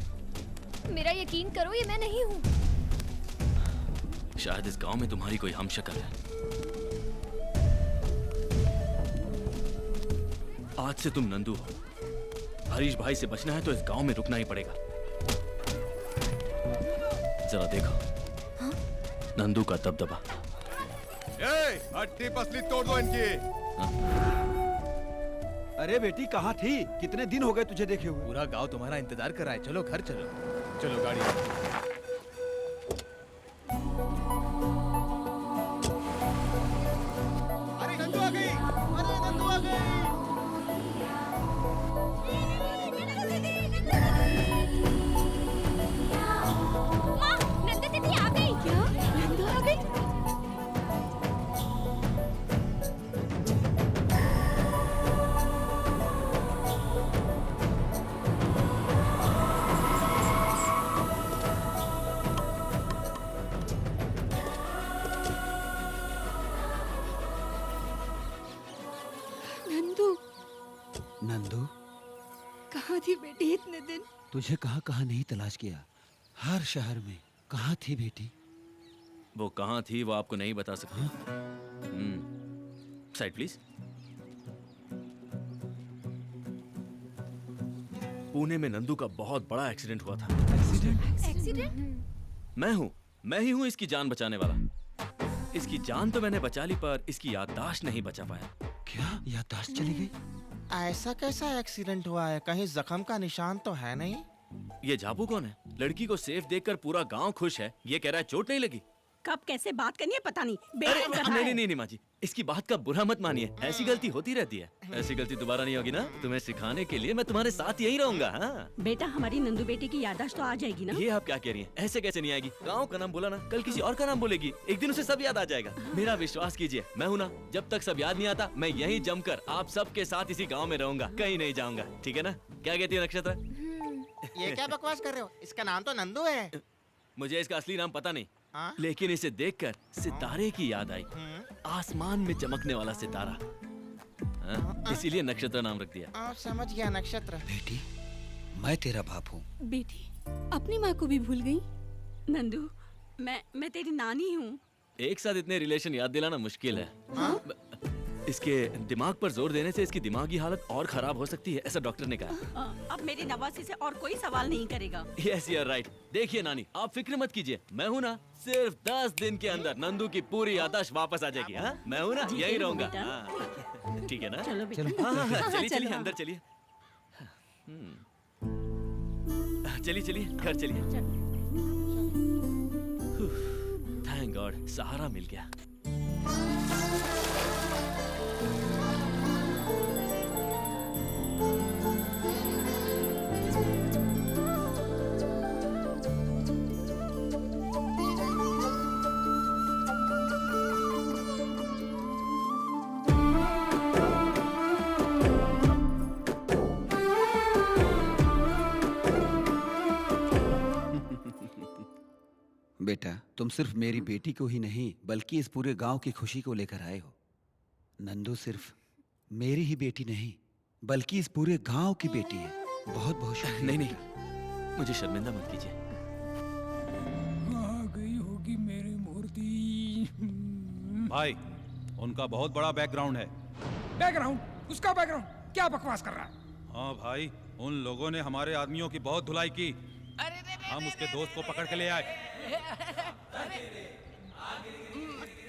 मेरा यकीन करो, ये मैं नहीं हूँ। शायद इस गांव में तुम्हारी कोई हमशक्ल है। आज से तुम नंदू हो। हरीश भाई से बचना है तो इस गांव में रुकना ही पड़ेगा। जरा देखो, हाँ? नंदू का दबदबा। हड्डी पसली तोड़ दो इनकी। अरे बेटी कहाँ थी? कितने दिन हो गए तुझे देखे हुए? पूरा गांव तुम्हारा इंतजार कर रहा है। चलो घर चलो। चलो गाड़ी। अरे नंदू आ गई। अरे नंदू आ गई। नंदू दीदी आ गई। क्या? नंदू आ गई? नंदू, नंदू, कहाँ थी बेटी इतने दिन? तुझे कहाँ कहाँ नहीं तलाश किया? हर शहर में कहाँ थी बेटी? वो कहाँ थी वो आपको नहीं बता सकती। Side please. पुणे में नंदू का बहुत बड़ा एक्सीडेंट हुआ था। एक्सीडेंट? मैं ही हूँ इसकी जान बचाने वाला। इसकी जान तो मैंने बचा ली, पर इसकी याददाश्त नहीं बचा पाया। क्या याददाश्त चली गई? ऐसा कैसा एक्सीडेंट हुआ है? कहीं जख्म का निशान तो है नहीं? ये झापू कौन है? लड़की को सेफ देखकर पूरा गांव खुश है। ये कह रहा है चोट नहीं लगी। कब कैसे बात करनी है पता नहीं। नहीं माँ जी, इसकी बात का बुरा मत मानिए। ऐसी गलती होती रहती है। ऐसी गलती दोबारा नहीं होगी ना? तुम्हें सिखाने के लिए मैं तुम्हारे साथ यही रहूंगा। हाँ बेटा, हमारी नंदू बेटी की याददाश्त तो आ जाएगी ना? ये आप क्या कह रही हैं? ऐसे कैसे नहीं आएगी? गांव का नाम बोला ना, कल किसी और का नाम बोलेगी, एक दिन उसे सब याद आ जाएगा। मेरा विश्वास कीजिए, मैं हूँ ना, जब तक सब याद नहीं आता मैं यहीं जमकर आप सबके साथ इसी गाँव में रहूंगा, कहीं नहीं जाऊंगा। ठीक है ना? क्या कहती है नक्षत्र? ये क्या बकवास कर रहे हो? इसका नाम तो नंदू है। मुझे इसका असली नाम पता नहीं, हाँ? लेकिन इसे देखकर सितारे की याद आई। आसमान में चमकने वाला सितारा, इसीलिए नक्षत्र नाम रख दिया। समझ गया, नक्षत्र। बेटी, मैं तेरा बाप हूँ। बेटी, अपनी माँ को भी भूल गई? नंदू, मैं तेरी नानी हूँ। एक साथ इतने रिलेशन याद दिलाना मुश्किल है। हाँ? इसके दिमाग पर जोर देने से इसकी दिमागी हालत और खराब हो सकती है, ऐसा डॉक्टर ने कहा। अब मेरी नवासी से और कोई सवाल नहीं करेगा। Yes, you are right. देखिए नानी, आप फिक्र मत कीजिए, मैं हूँ ना, सिर्फ 10 दिन के अंदर नंदू की पूरी याददाश्त वापस आ जाएगी। हाँ, मैं हूँ ना, यही रहूंगा। ठीक है ना? चलो चलिए चलिए अंदर चलिए। चलिए चलिए घर चलिए। थैंक गॉड, सहारा मिल गया। बेटा, तुम सिर्फ मेरी बेटी को ही नहीं बल्कि इस पूरे गांव की खुशी को लेकर आए हो। नंदू सिर्फ मेरी ही बेटी नहीं बल्कि इस पूरे गांव की बेटी है। बहुत बहुत शुक्रिया। नहीं, मुझे शर्मिंदा मत कीजिए। आ गई होगी मेरी मूर्ति। भाई, उनका बहुत बड़ा बैकग्राउंड है। बैकग्राउंड? उसका बैकग्राउंड? क्या बकवास कर रहा है? हाँ भाई, उन लोगों ने हमारे आदमियों की बहुत धुलाई की। हम उसके दोस्त को पकड़ के ले आए।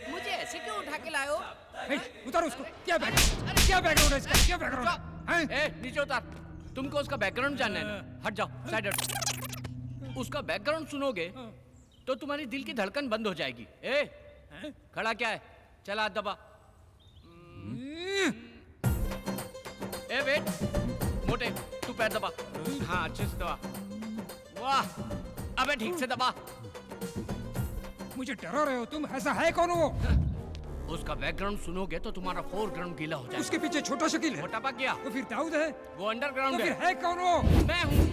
मुझे ऐसे क्यों उठा के लाए हो? उतारो उसको। क्या बैकग्राउंड? क्या बैकग्राउंड है इसका? क्या बैकग्राउंड है? नीचे उतार। तुमको उसका बैकग्राउंड जानना है ना? हट जाओ, साइड हट। उसका बैकग्राउंड सुनोगे तो तुम्हारी दिल की धड़कन बंद हो जाएगी। खड़ा क्या है? चला हाथ दबा। वेट, मोटे तू पैर दबा। हाँ, अच्छे से दबा। वाह, अबे ठीक से दबा। मुझे डरा रहे हो तुम? ऐसा है कौन वो? उसका बैकग्राउंड सुनोगे तो तुम्हारा फोरग्राउंड गीला हो जाएगा। उसके पीछे छोटा शकील है। मोटा पक गया। तो फिर दाऊद है? वो अंडरग्राउंड तो है। फिर है कौन वो? मैं हूँ।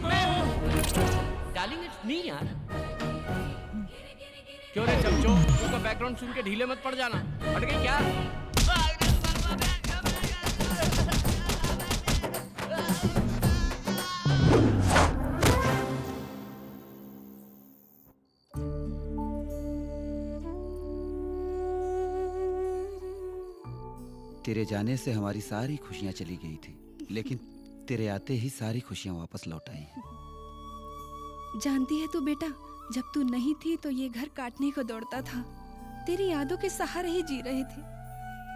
डार्लिंग, इट्स मी यार। क्यों रे चमचो, उसका बैकग्राउंड सुन के ढीले मत पड़ जाना। हट गई क्या? तेरे जाने से हमारी सारी खुशियां चली गई थी, लेकिन तेरे आते ही सारी खुशियां वापस लौट आई हैं। जानती है तू बेटा, जब तू नहीं थी तो ये घर काटने को दौड़ता था। तेरी यादों के सहारे ही जी रहे थे।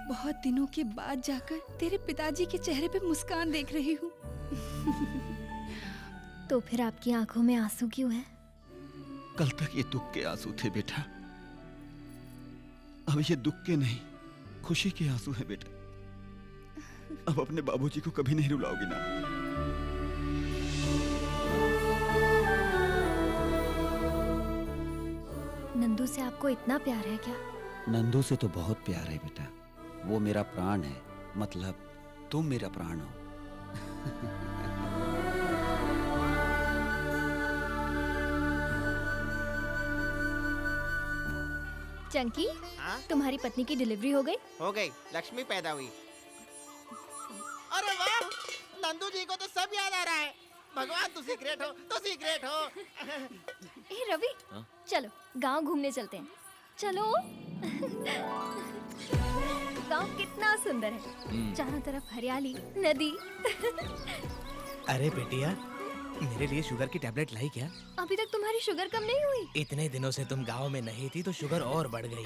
बहुत दिनों के बाद जाकर तेरे पिताजी के चेहरे पे मुस्कान देख रही हूँ। तो फिर आपकी आंखों में आंसू क्यों है? कल तक ये दुख के आंसू थे बेटा, अब ये दुख के नहीं खुशी के आंसू हैं बेटा। अब अपने बाबूजी को कभी नहीं रुलाओगी ना? नंदू से आपको इतना प्यार है क्या? नंदू से तो बहुत प्यार है बेटा, वो मेरा प्राण है, मतलब तुम मेरा प्राण हो। चंकी, तुम्हारी पत्नी की डिलीवरी हो गई? हो गई, लक्ष्मी पैदा हुई। अरे वाह, नंदू जी को तो सब याद आ रहा है। भगवान तू सीक्रेट हो, तू सीक्रेट हो। ए रवि, चलो गांव घूमने चलते हैं। चलो। गांव कितना सुंदर है, चारों तरफ हरियाली, नदी। अरे बेटिया, मेरे लिए शुगर की टैबलेट लाई क्या? अभी तक तुम्हारी शुगर कम नहीं हुई? इतने दिनों से तुम गांव में नहीं थी तो शुगर और बढ़ गई।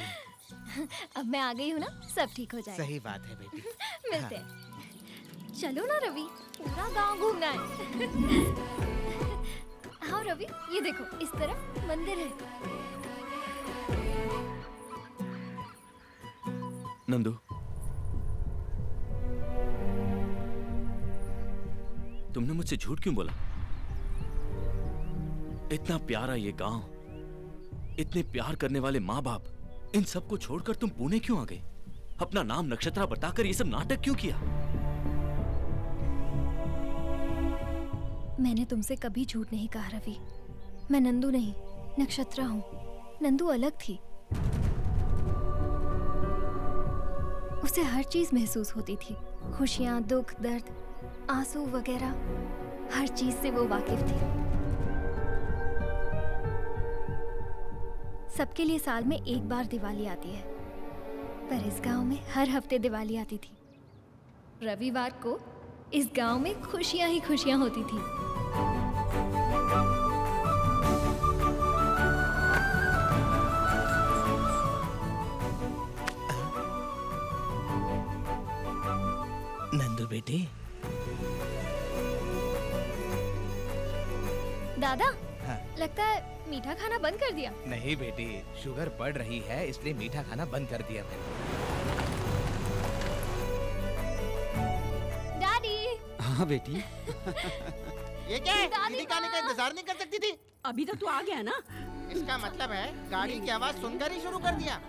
अब मैं आ गई हूँ ना, सब ठीक हो जाएगा। सही बात है बेटी। मिलते हैं। चलो ना रवि, पूरा गांव घूमना है। हाँ रवि, ये देखो, इस तरफ मंदिर है। नंदू, तुमने मुझसे झूठ क्यों बोला? इतना प्यारा ये गांव, इतने प्यार करने वाले माँ बाप, इन सब को छोड़कर तुम पुणे क्यों आ गए? अपना नाम नक्षत्रा बताकर ये सब नाटक क्यों किया? मैंने तुमसे कभी झूठ नहीं कहा रवि। मैं नंदू नहीं, नक्षत्रा हूँ। नंदू अलग थी, उसे हर चीज महसूस होती थी, खुशियाँ, दुख, दर्द, आंसू वगैरह, हर चीज से वो वाकिफ थी। सबके लिए साल में एक बार दिवाली आती है, पर इस गांव में हर हफ्ते दिवाली आती थी। रविवार को इस गांव में खुशियां ही खुशियां होती थी। नंदू बेटे। दादा, लगता है मीठा खाना बंद कर दिया। नहीं बेटी, शुगर बढ़ रही है इसलिए मीठा खाना बंद कर दिया मैंने। डैडी। हाँ बेटी। ये क्या है? दीदी गाने का इंतजार नहीं कर सकती थी? अभी तक तो आ गया ना। इसका मतलब है गाड़ी की आवाज सुनकर ही शुरू कर दिया।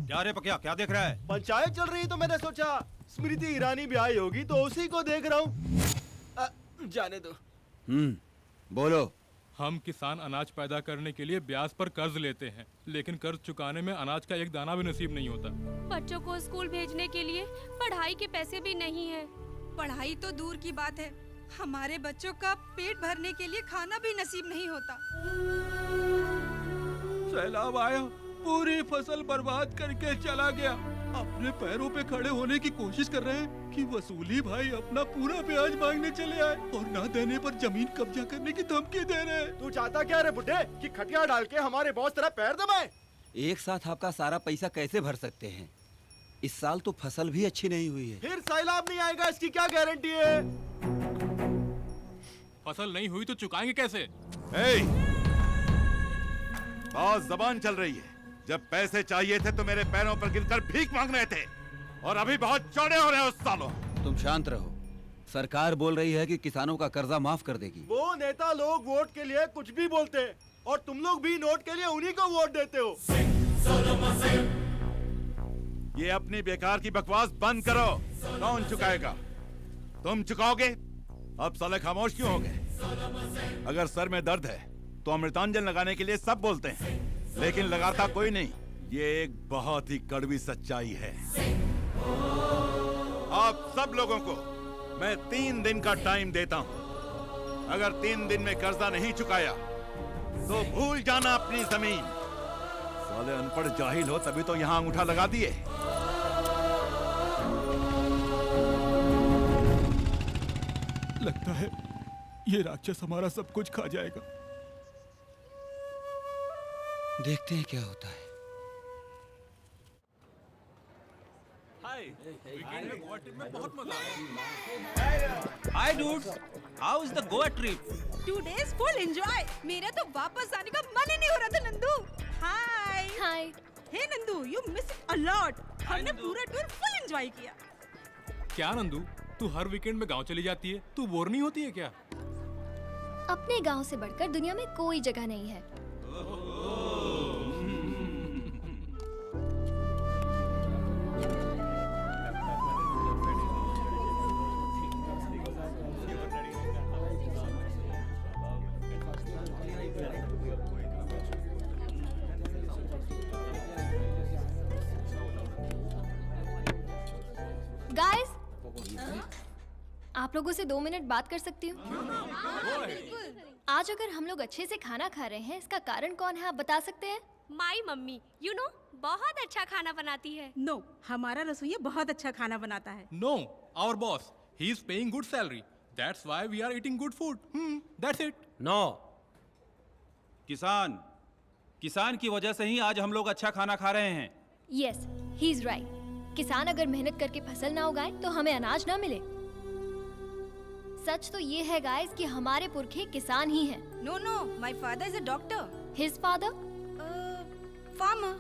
क्या रे पकिया, क्या देख रहा है? पंचायत चल रही तो मैंने सोचा स्मृति ईरानी भी आई होगी तो उसी को देख रहा हूँ। जाने दो। बोलो। हम किसान अनाज पैदा करने के लिए ब्याज पर कर्ज लेते हैं, लेकिन कर्ज चुकाने में अनाज का एक दाना भी नसीब नहीं होता। बच्चों को स्कूल भेजने के लिए पढ़ाई के पैसे भी नहीं है। पढ़ाई तो दूर की बात है, हमारे बच्चों का पेट भरने के लिए खाना भी नसीब नहीं होता। सैलाब आया, पूरी फसल बर्बाद करके चला गया। अपने पैरों पे खड़े होने की कोशिश कर रहे हैं कि वसूली भाई अपना पूरा ब्याज मांगने चले आए और ना देने पर जमीन कब्जा करने की धमकी दे रहे हैं। तू चाहता क्या रे बुड्ढे, कि खटिया डाल के हमारे बॉस तेरा पैर दबाए? एक साथ आपका सारा पैसा कैसे भर सकते हैं? इस साल तो फसल भी अच्छी नहीं हुई है। फिर सैलाब नहीं आएगा इसकी क्या गारंटी है? फसल नहीं हुई तो चुकाएंगे कैसे? बहुत जबान चल रही है। जब पैसे चाहिए थे तो मेरे पैरों पर गिरकर भीख मांग रहे थे और अभी बहुत चौड़े हो रहे हो सालों। तुम शांत रहो। सरकार बोल रही है कि किसानों का कर्जा माफ कर देगी। वो नेता लोग वोट के लिए कुछ भी बोलते हैं और तुम लोग भी नोट के लिए उन्हीं को वोट देते हो। तुम शांत रहो। सरकार बोल रही है कि किसानों का कर्जा माफ कर देगी। वो नेता लोग वोट के लिए कुछ भी बोलते हैं और तुम लोग भी नोट के लिए उन्हीं को वोट देते हो। और तुम लोग भी नोट के लिए उन्हीं को वोट देते हो। ये अपनी बेकार की बकवास बंद करो। कौन चुकाएगा? तुम चुकाओगे? अब साले खामोश क्यों हो गए? अगर सर में दर्द है तो अमृतांजन लगाने के लिए सब बोलते हैं, लेकिन लगाता कोई नहीं। ये एक बहुत ही कड़वी सच्चाई है। आप सब लोगों को मैं 3 दिन का टाइम देता हूं। अगर 3 दिन में कर्जा नहीं चुकाया तो भूल जाना अपनी जमीन। साले अनपढ़ जाहिल हो तभी तो यहां अंगूठा लगा दिए। लगता है ये राक्षस हमारा सब कुछ खा जाएगा। देखते हैं क्या होता है। Hi dudes, how is the Goa trip? 2 days full enjoy. मेरा तो वापस आने का मन ही नहीं हो रहा था नंदू। हाय हाय। हे Nandu, you miss it a lot. हमने पूरा टूर फुल एंजॉय किया। क्या नंदू, तू हर वीकेंड में गांव चली जाती है, तू बोर नहीं होती है क्या? अपने गांव से बढ़कर दुनिया में कोई जगह नहीं है। गाइस, आप लोगों से 2 मिनट बात कर सकती हूँ? आज अगर हम लोग अच्छे से खाना खा रहे हैं, इसका कारण कौन है, आप बता सकते हैं? माई मम्मी, यू नो, बहुत अच्छा खाना बनाती है। नो, हमारा रसोइया बहुत अच्छा खाना बनाता है। No, our boss, he is paying good salary. That's why we are eating good food. That's it. No, किसान की वजह से ही आज हम लोग अच्छा खाना खा रहे हैं। Yes, he is right. किसान अगर मेहनत करके फसल ना उगाए तो हमें अनाज ना मिले। सच तो ये है गाइस कि हमारे पुरखे किसान ही हैं। No no, my father is a doctor. His father? Farmer.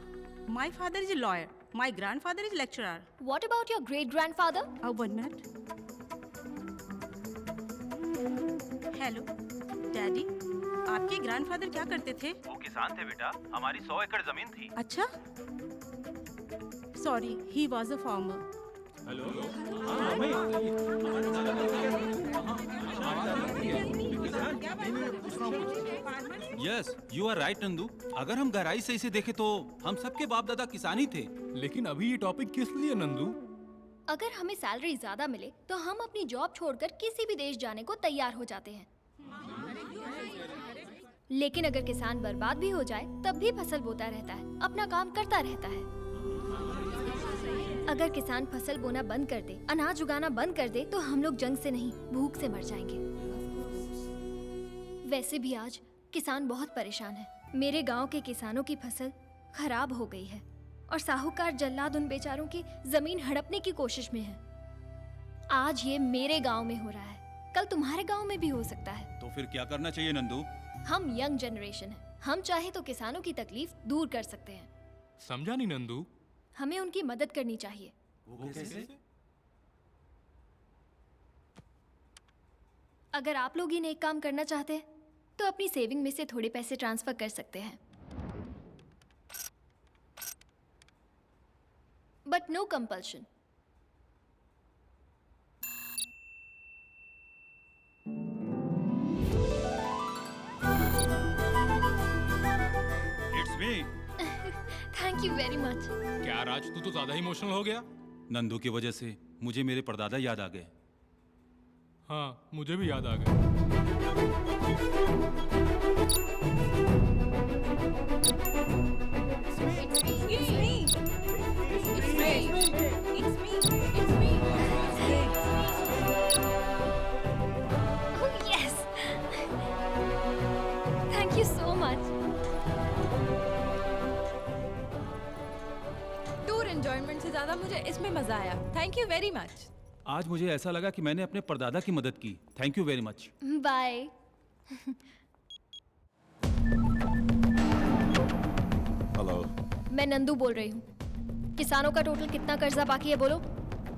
My father is a lawyer. My grandfather is lecturer. What about your great grandfather? 1 minute. Hello daddy, आपके ग्रैंडफादर क्या करते थे? वो किसान थे बेटा, हमारी 100 एकड़ जमीन थी। अच्छा, sorry, he was a farmer. Yes, you are right Nandu. अगर हम गहराई से इसे देखें तो हम सबके बाप दादा किसान ही थे। लेकिन अभी ये टॉपिक किस लिए नंदू? अगर हमें सैलरी ज्यादा मिले तो हम अपनी जॉब छोड़कर किसी भी देश जाने को तैयार हो जाते हैं। लेकिन अगर किसान बर्बाद भी हो जाए तब भी फसल बोता रहता है, अपना काम करता रहता है। अगर किसान फसल बोना बंद कर दे, अनाज उगाना बंद कर दे, तो हम लोग जंग से नहीं, भूख से मर जाएंगे। वैसे भी आज किसान बहुत परेशान है। मेरे गांव के किसानों की फसल खराब हो गई है और साहूकार जल्लाद उन बेचारों की जमीन हड़पने की कोशिश में है। आज ये मेरे गांव में हो रहा है, कल तुम्हारे गांव में भी हो सकता है। तो फिर क्या करना चाहिए नंदू? हम यंग जनरेशन हैं, हम चाहे तो किसानों की तकलीफ दूर कर सकते हैं। समझा नहीं नंदू? हमें उनकी मदद करनी चाहिए। वो कैसे? अगर आप लोग ही नेक काम करना चाहते हैं तो अपनी सेविंग में से थोड़े पैसे ट्रांसफर कर सकते हैं, but no compulsion. It's me. Thank you very much. क्या राज, तू तो ज्यादा इमोशनल हो गया। नंदू की वजह से मुझे मेरे परदादा याद आ गए। हाँ, मुझे भी याद आ गया। Thank you so much. Tour enjoyment से ज्यादा मुझे इसमें मजा आया। Thank you very much. आज मुझे ऐसा लगा कि मैंने अपने परदादा की मदद की। Thank you very much. Bye. Hello, मैं नंदू बोल रही हूँ। किसानों का टोटल कितना कर्जा बाकी है बोलो?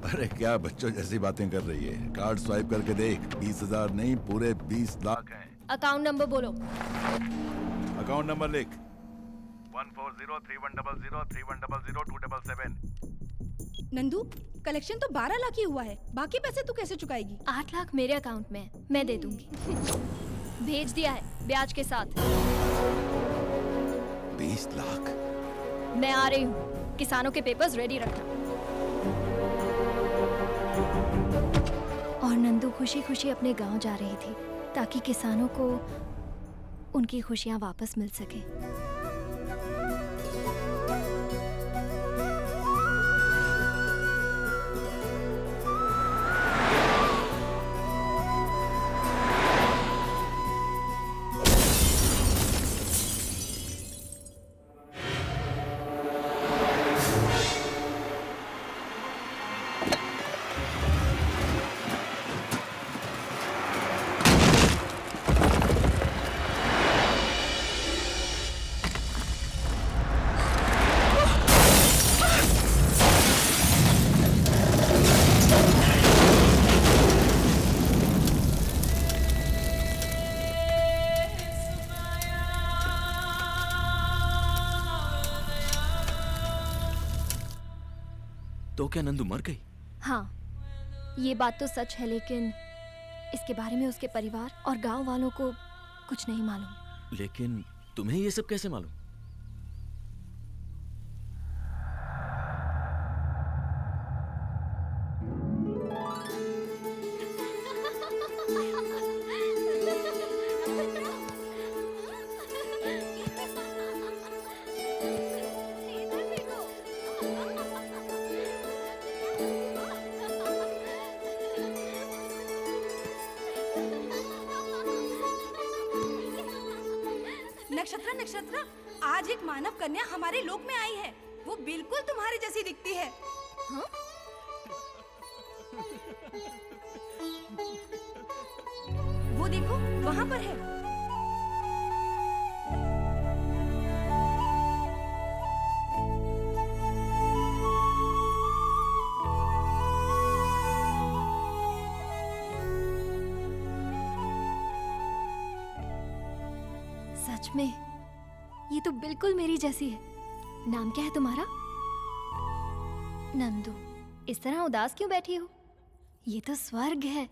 अरे क्या बच्चों जैसी बातें कर रही है। कार्ड स्वाइप करके देख, 20,000 नहीं पूरे 20 लाख हैं। अकाउंट नंबर बोलो। अकाउंट नंबर लिख, 140310031002777। नंदू, कलेक्शन तो 12 लाख ही हुआ है, बाकी पैसे तू कैसे चुकाएगी? 8 लाख मेरे अकाउंट में है, मैं दे दूंगी। भेज दिया है ब्याज के साथ। 20 लाख। मैं आ रही हूँ, किसानों के पेपर्स रेडी रखना। और नंदू खुशी खुशी अपने गांव जा रही थी ताकि किसानों को उनकी खुशियां वापस मिल सके। तो क्या नंदू मर गई? हाँ, ये बात तो सच है, लेकिन इसके बारे में उसके परिवार और गांव वालों को कुछ नहीं मालूम। लेकिन तुम्हें ये सब कैसे मालूम? नक्षत्र, नक्षत्र, आज एक मानव कन्या हमारे लोक में आई है। वो बिल्कुल तुम्हारी जैसी दिखती है। हाँ? वो देखो, वहाँ पर है। सच में, ये तो बिल्कुल मेरी जैसी है। नाम क्या है तुम्हारा? नंदू। इस तरह उदास क्यों बैठी हो? ये तो स्वर्ग है।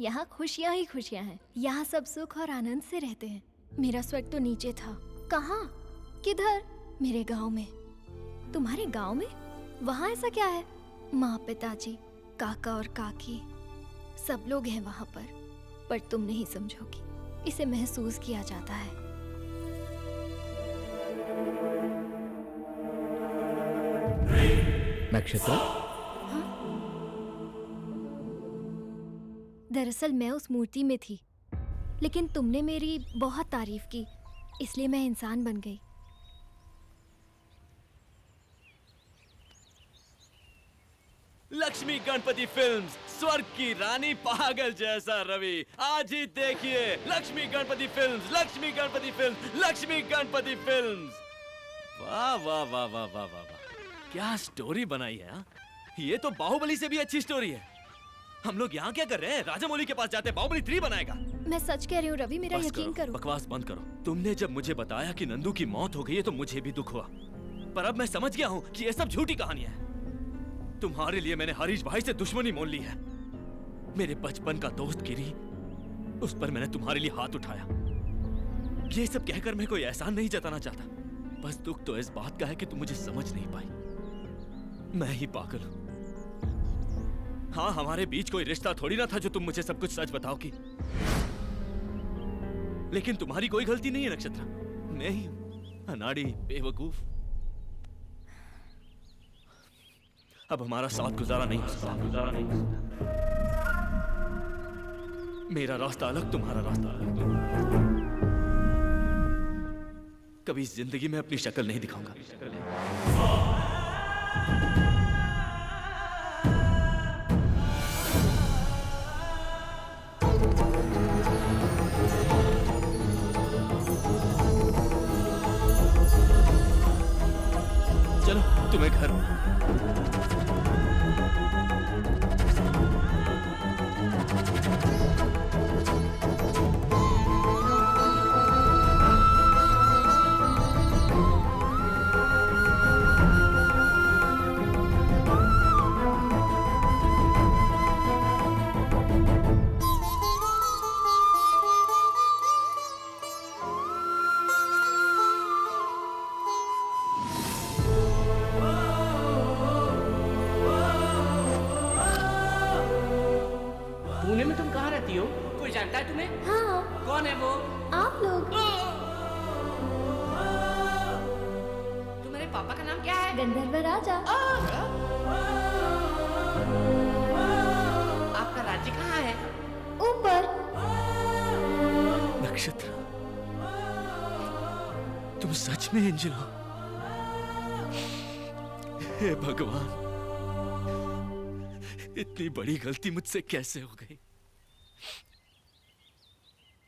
यहाँ खुशियाँ ही खुशियाँ हैं। यहाँ सब सुख और आनंद से रहते हैं। मेरा स्वर्ग तो नीचे था। कहाँ? किधर? मेरे गांव में। तुम्हारे गांव में? वहाँ ऐसा क्या है? माँ, पिताजी, काका और काकी, सब लोग हैं वहाँ पर तुम नहीं समझोगी। इसे महसूस किया जाता है। नक्षत्र, दरअसल मैं उस मूर्ति में थी, लेकिन तुमने मेरी बहुत तारीफ की, इसलिए मैं इंसान बन गई। लक्ष्मी गणपति फिल्म्स, स्वर्ग की रानी पागल जैसा रवि। आज ही देखिए Lakshmi Ganpati films, Lakshmi Ganpati films, Lakshmi Ganpati films. वाह वाह वाह वाह वाह वाह वाह, क्या स्टोरी बनाई है। हा? ये तो बाहुबली से भी अच्छी स्टोरी है। हम लोग यहाँ क्या कर रहे हैं? राजामौली के पास जाते, बाहुबली 3 बनाएगा। मैं सच कह रही हूँ रवि, मेरा यकीन करो। बकवास बंद करो। तुमने जब मुझे बताया कि नंदू की मौत हो गई है तो मुझे भी दुख हुआ, पर अब मैं समझ गया हूँ कि ये सब झूठी कहानियां हैं। तुम्हारे लिए मैंने हरीश भाई से दुश्मनी मोल ली है। मेरे बचपन का दोस्त गिरी, उस पर मैंने तुम्हारे लिए हाथ उठाया। ये सब कहकर मैं कोई एहसान नहीं जताना चाहता, बस दुख तो इस बात का है कि तुम मुझे समझ नहीं पाई। मैं ही पागल हूं। हाँ, हमारे बीच कोई रिश्ता थोड़ी ना था जो तुम मुझे सब कुछ सच बताओगी। लेकिन तुम्हारी कोई गलती नहीं है नक्षत्र, मैं ही हूं अनाड़ी, बेवकूफ। अब हमारा साथ गुजारा नहीं हो सकता। मेरा रास्ता अलग, तुम्हारा रास्ता अलग। कभी जिंदगी में अपनी शक्ल नहीं दिखाऊंगा। चलो तुम्हें घर पुणे में तुम कहाँ रहती हो? कोई जानता है तुम्हें? हाँ। कौन है वो? आप लोग। तुम्हारे पापा का नाम क्या है? गंधर्व राजा। आपका राज्य कहाँ है? ऊपर। नक्षत्र, तुम सच में एंजल हो? हे भगवान, इतनी बड़ी गलती मुझसे कैसे हो गई?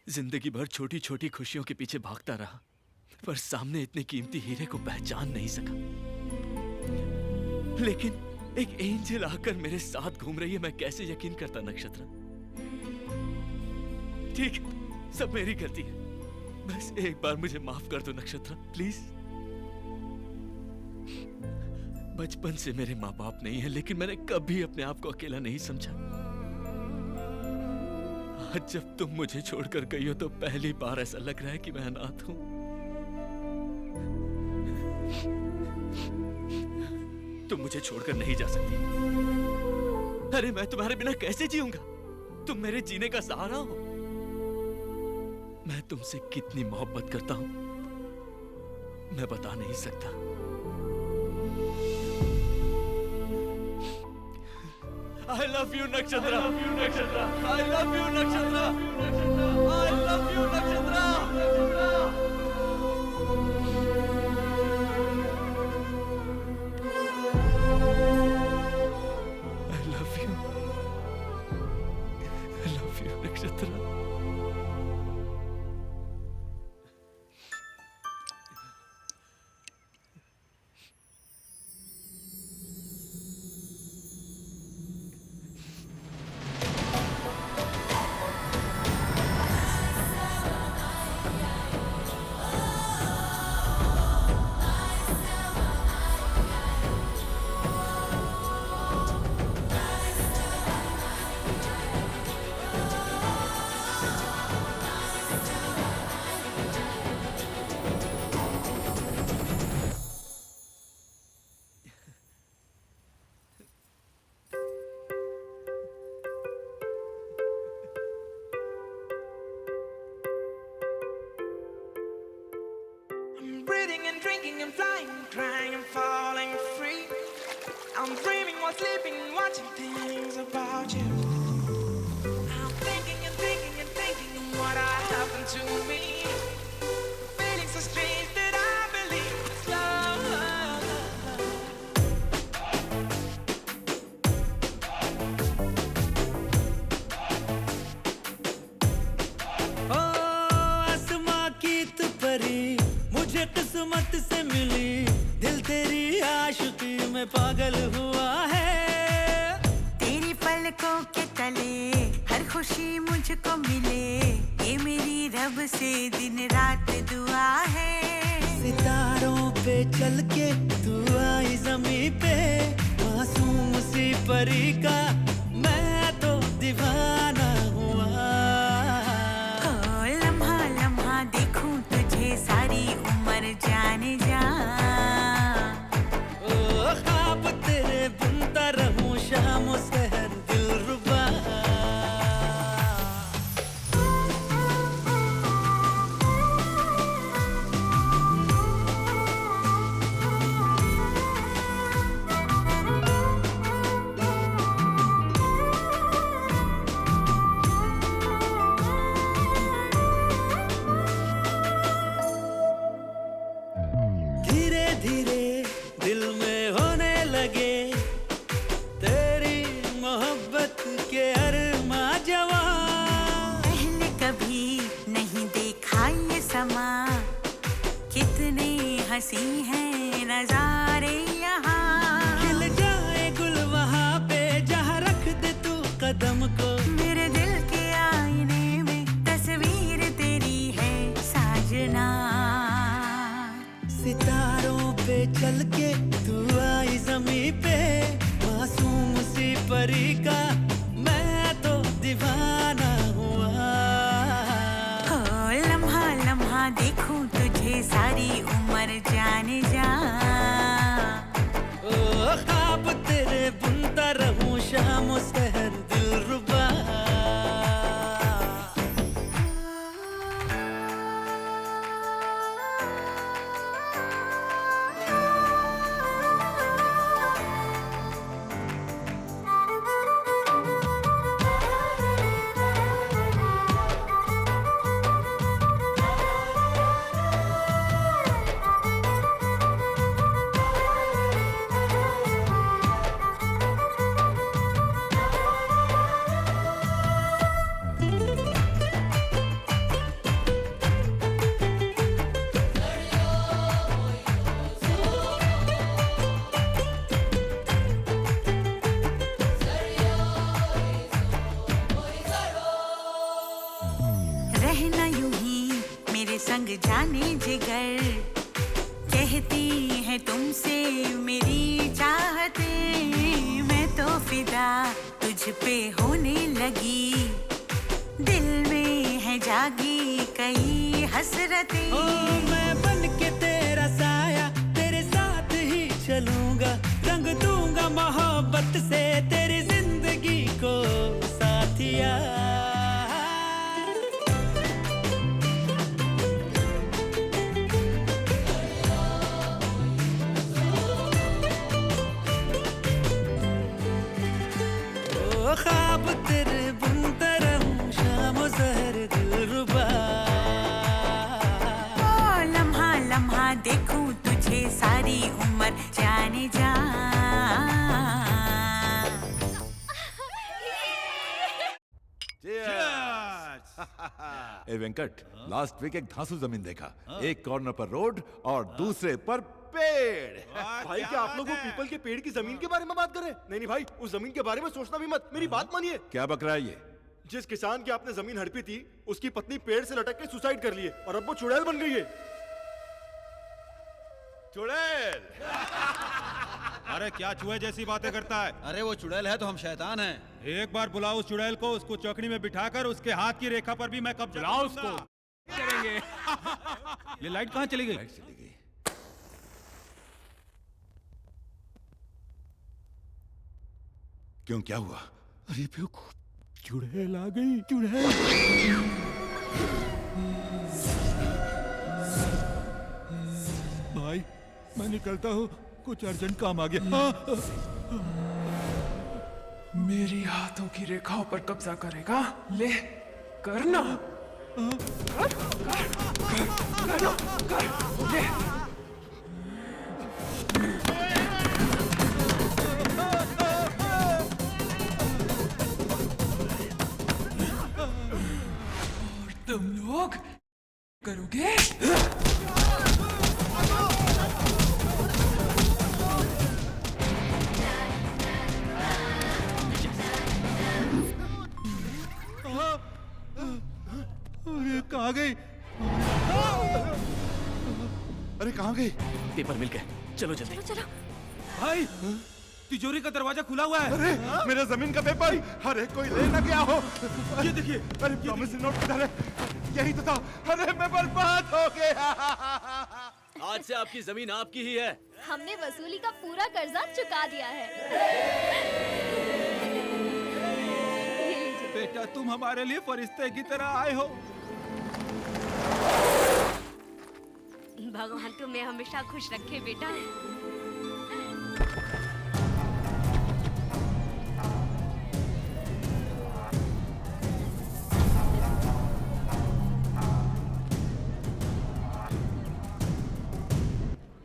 जिंदगी भर छोटी छोटी खुशियों के पीछे भागता रहा, पर सामने इतने कीमती हीरे को पहचान नहीं सका। लेकिन एक एंजल आकर मेरे साथ घूम रही है, मैं कैसे यकीन करता नक्षत्र? ठीक है, सब मेरी गलती है। बस एक बार मुझे माफ कर दो नक्षत्र, प्लीज। बचपन से मेरे माँ बाप नहीं है, लेकिन मैंने कभी अपने आप को अकेला नहीं समझा। आज जब तुम मुझे छोड़कर गई हो तो पहली बार ऐसा लग रहा है कि मैं अनाथ हूं। तुम मुझे छोड़कर नहीं जा सकती। अरे मैं तुम्हारे बिना कैसे जीऊंगा? तुम मेरे जीने का सहारा हो। मैं तुमसे कितनी मोहब्बत करता हूं मैं बता नहीं सकता। I love you, Nakshatra. I love you, Nakshatra. I love you, Nakshatra. I love you, Nakshatra. I love you. I love you, Nakshatra. Breathing and drinking and flying, crying and falling free. I'm dreaming while sleeping and watching things about you. I'm thinking and thinking and thinking what happened to me. Feeling so strange that I believe it's love. ओ आसमां की तू परी मुझे किस्मत से मिली, दिल तेरी आशिकी में पागल हुआ है। तेरी पलकों के तले हर खुशी मुझको मिले, ये मेरी रब से दिन रात दुआ है। सितारों पे चल के तू आई ज़मीं पे, मासूम सी परी का मैं तो दीवाना हुआ। लम्हा लम्हा देखूं तुझे सारी उम्र जाने जा। ओ ख्वाब तेरे बुनता रहूं शाम सहर दिलरुबा। धीरे धीरे दिल में होने लगे तेरी मोहब्बत के अरमा जवां। पहले कभी नहीं देखा ये समा, कितने हंसी हैं नजारे यहाँ। खिल जाए गुल वहाँ पे जहाँ रख दे तू कदम को। मेरे दिल के आईने में तस्वीर तेरी है साजना। सितारों पे चल के तू आई ज़मीं पे, मासूम सी परी का मैं तो दीवाना हुआ। लम्हा लम्हा देखूं तुझे सारी उम्र जाने जा। ओ ख्वाब तेरे बुनता रहूं शाम सहर दिलरुबा। रहना यूं ही मेरे संग जाने जिगर, कहती है तुमसे मेरी चाहते, मैं तो फिदा तुझ पे होने लगी, दिल में है जागी कई हसरतें। ओ मैं बन के तेरा साया तेरे साथ ही चलूंगा, रंग दूंगा मोहब्बत से तेरी जिंदगी को साथिया। ओ ख्वाब तेरे बुनता रहूं शाम ज़हर दिलरुबा, ओ लम्हा लम्हा देखूं तुझे सारी उम्र जाने जा। ए वेंकट, लास्ट वीक एक धांसू जमीन देखा, एक कॉर्नर पर रोड और दूसरे पर पेड़। भाई क्या आप लोग वो पीपल के पेड़ की जमीन के बारे में बात कर रहे हैं? नहीं नहीं भाई, उस जमीन के बारे में सोचना भी मत, मेरी बात मानिए। क्या बक रहा है ये? जिस किसान की आपने जमीन हड़पी थी, उसकी पत्नी पेड़ से लटक के सुसाइड कर लिए और अब वो चुड़ैल बन गई है। चुड़ैल? अरे क्या चूहे जैसी बातें करता है? अरे वो चुड़ैल है तो हम शैतान हैं। एक बार बुलाओ उस चुड़ैल को, उसको चौकड़ी में बिठाकर उसके हाथ की रेखा पर भी मैं कब्जा बुलाओ करूंगा। उसको। करेंगे। ये लाइट कहाँ चली गई? क्यों, क्या हुआ? अरे बेवकूफ, चुड़ैल आ गई, चुड़ैल। भाई मैं निकलता हूँ, कुछ अर्जेंट काम आ गया। मेरी हाथों की रेखाओं पर कब्जा करेगा? ले करना, ले। और तुम लोग करोगे? अरे कहाँ गई? अरे कहाँ गई? पेपर मिल गए, चलो जल्दी। चलो भाई तिजोरी का दरवाजा खुला हुआ है। अरे मेरा जमीन का पेपर! अरे कोई ले ना गया हो। ये देखिए, अरे प्रॉमिसरी नोट किधर है? यही तो था। अरे मैं बर्बाद हो गया। आज से आपकी जमीन आपकी ही है। हमने वसूली का पूरा कर्जा चुका दिया है। बेटा तुम हमारे लिए फरिश्ते की तरह आए हो। भगवान तुम्हें हमेशा खुश रखे बेटा।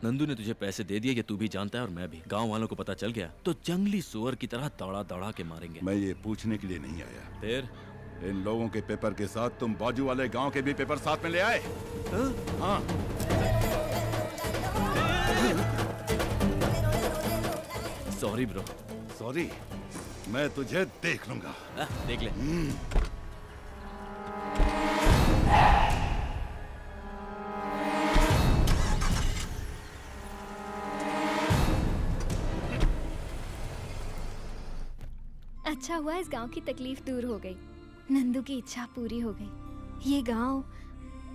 नंदू ने तुझे पैसे दे दिए, ये तू भी जानता है और मैं भी। गांव वालों को पता चल गया तो जंगली सुअर की तरह दौड़ा दौड़ा के मारेंगे। मैं ये पूछने के लिए नहीं आया। फिर इन लोगों के पेपर के साथ तुम बाजू वाले गांव के भी पेपर साथ में ले आए? हाँ। Sorry bro. सॉरी? मैं तुझे देख लूंगा। देख ले। अच्छा हुआ इस गांव की तकलीफ दूर हो गई, नंदू की इच्छा पूरी हो गई। ये गांव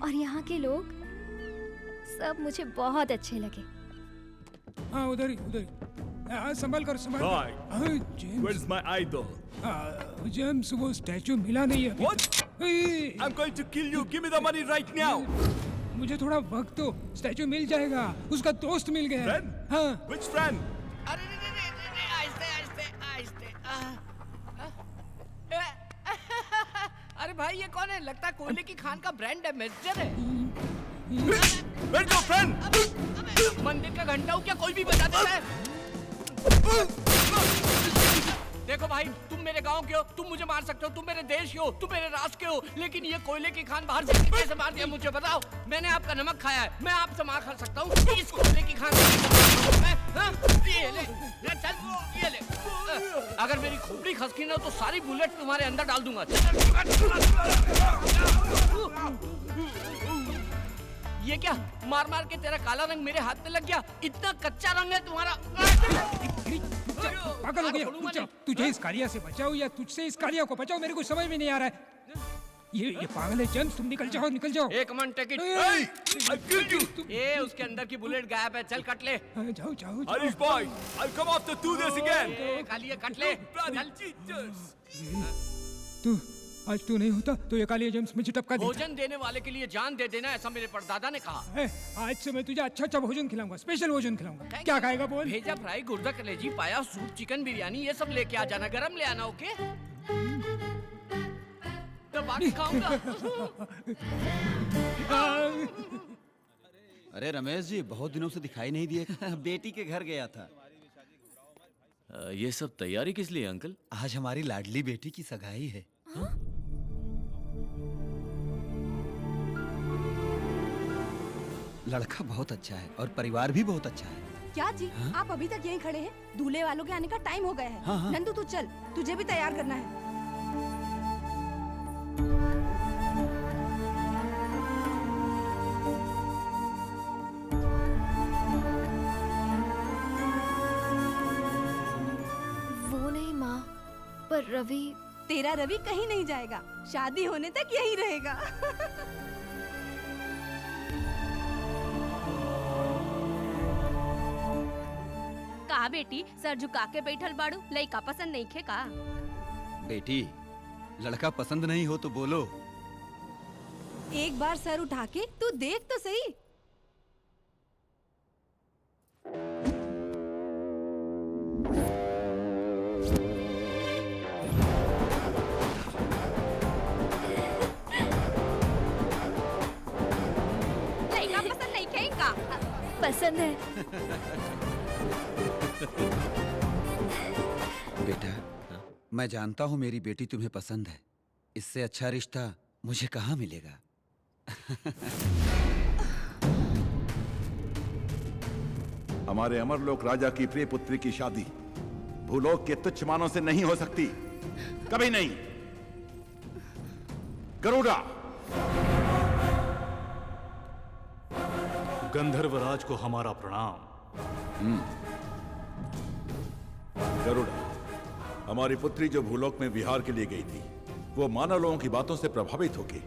और यहाँ के लोग सब मुझे बहुत अच्छे लगे। हाँ उधर ही, उधर ही। हाँ संभाल कर, संभाल कर। हाँ, James. Where's my idol? James वो स्टैचू मिला नहीं है। What? I'm going to kill you. Give me the money right now. मुझे थोड़ा वक्त दो, स्टैचू मिल जाएगा। उसका दोस्त मिल गया है। Friend? हाँ। Which friend? अरे आहिस्ते आहिस्ते आहिस्ते। अरे भाई ये कौन है? लगता है कोयले की खान का ब्रांड एम्बेसडर है। Where's your friend? मंदिर का घंटा हो क्या कोई भी बता देता है? देखो भाई, तुम मेरे गांव के हो, तुम मुझे मार सकते हो, तुम मेरे देश के हो, तुम मेरे राष्ट्र के हो, लेकिन ये कोयले की खान बाहर से कैसे मार दिया मुझे बताओ? मैंने आपका नमक खाया है, मैं आपसे मार खा सकता हूँ इस कोयले की खान ये ले, चल ये ले। अगर मेरी खोपड़ी खसकी ना तो सारी बुलेट तुम्हारे अंदर डाल दूंगा। ये क्या मार मार के तेरा काला रंग मेरे हाथ में लग गया? इतना कच्चा रंग है तुम्हारा। पागल हो गया? तुझे इस कालिया से बचाओ या तुझसे इस कालिया को बचाओ, मेरे को समझ में नहीं आ रहा है। ये पागल है जेम्स, तुम निकल जाओ, निकल जाओ। एक मिनट टिकट। ये उसके अंदर की बुलेट गायब है, चल कट ले। जाओ जाओ। Irish boy, I'll come after do this again. Kaliya कट ले। तू आज तू नहीं होता तो ये कालिया जेम्स मुझे टपका देता। भोजन देने वाले के लिए जान दे देना, ऐसा मेरे परदादा ने कहा। आज से मैं तुझे अच्छा अच्छा भोजन खिलाऊंगा, स्पेशल भोजन खिलाऊंगा। क्या खाएगा बोल? भेजा फ्राई, गुर्दा कलेजी, पाया, सूप, चिकन बिरयानी, ये सब लेके आ जाना, गरम ले आना, ओके? तो बाकी खाऊंगा। अरे रमेश जी, बहुत दिनों से दिखाई नहीं दिए। बेटी के घर गया था। ये सब तैयारी किस लिए अंकल? आज हमारी लाडली बेटी की सगाई है। लड़का बहुत अच्छा है और परिवार भी बहुत अच्छा है। क्या जी? आप अभी तक यहीं खड़े हैं? दूल्हे वालों के आने का टाइम हो गया है। हाँ। नंदू तू चल, तुझे भी तैयार करना है। वो नहीं माँ, पर रवि। तेरा रवि कहीं नहीं जाएगा, शादी होने तक यहीं रहेगा। का बेटी सर झुका के बैठल बाड़ू, लइका पसंद नहीं खे का? बेटी, लड़का पसंद नहीं हो तो बोलो। एक बार सर उठा के तू देख तो सही। लइका पसंद नहीं खे का? पसंद है। बेटा, मैं जानता हूँ मेरी बेटी तुम्हें पसंद है। इससे अच्छा रिश्ता मुझे कहाँ मिलेगा? हमारे अमरलोक राजा की प्रिय पुत्री की शादी भूलोक के तुच्छ मानों से नहीं हो सकती, कभी नहीं। गरुड़ा, गंधर्वराज को हमारा प्रणाम। गरुड़ा, हमारी पुत्री जो भूलोक में विहार के लिए गई थी, वो मानव लोगों की बातों से प्रभावित होकर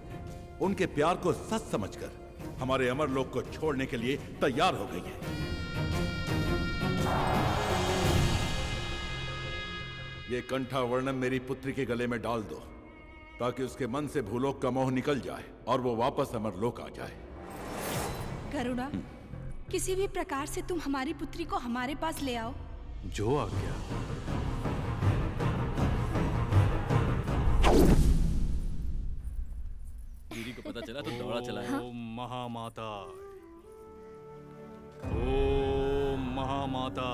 उनके प्यार को सच समझकर हमारे अमरलोक को छोड़ने के लिए तैयार हो गई है। ये कंठा वर्णम मेरी पुत्री के गले में डाल दो, ताकि उसके मन से भूलोक का मोह निकल जाए और वो वापस अमरलोक आ जाए। गरुड़ा, किसी भी प्रकार से तुम हमारी पुत्री को हमारे पास ले आओ। जो आ गया। दीदी को पता चला तो दौड़ा चला है। ओम महामाता, ओम महामाता,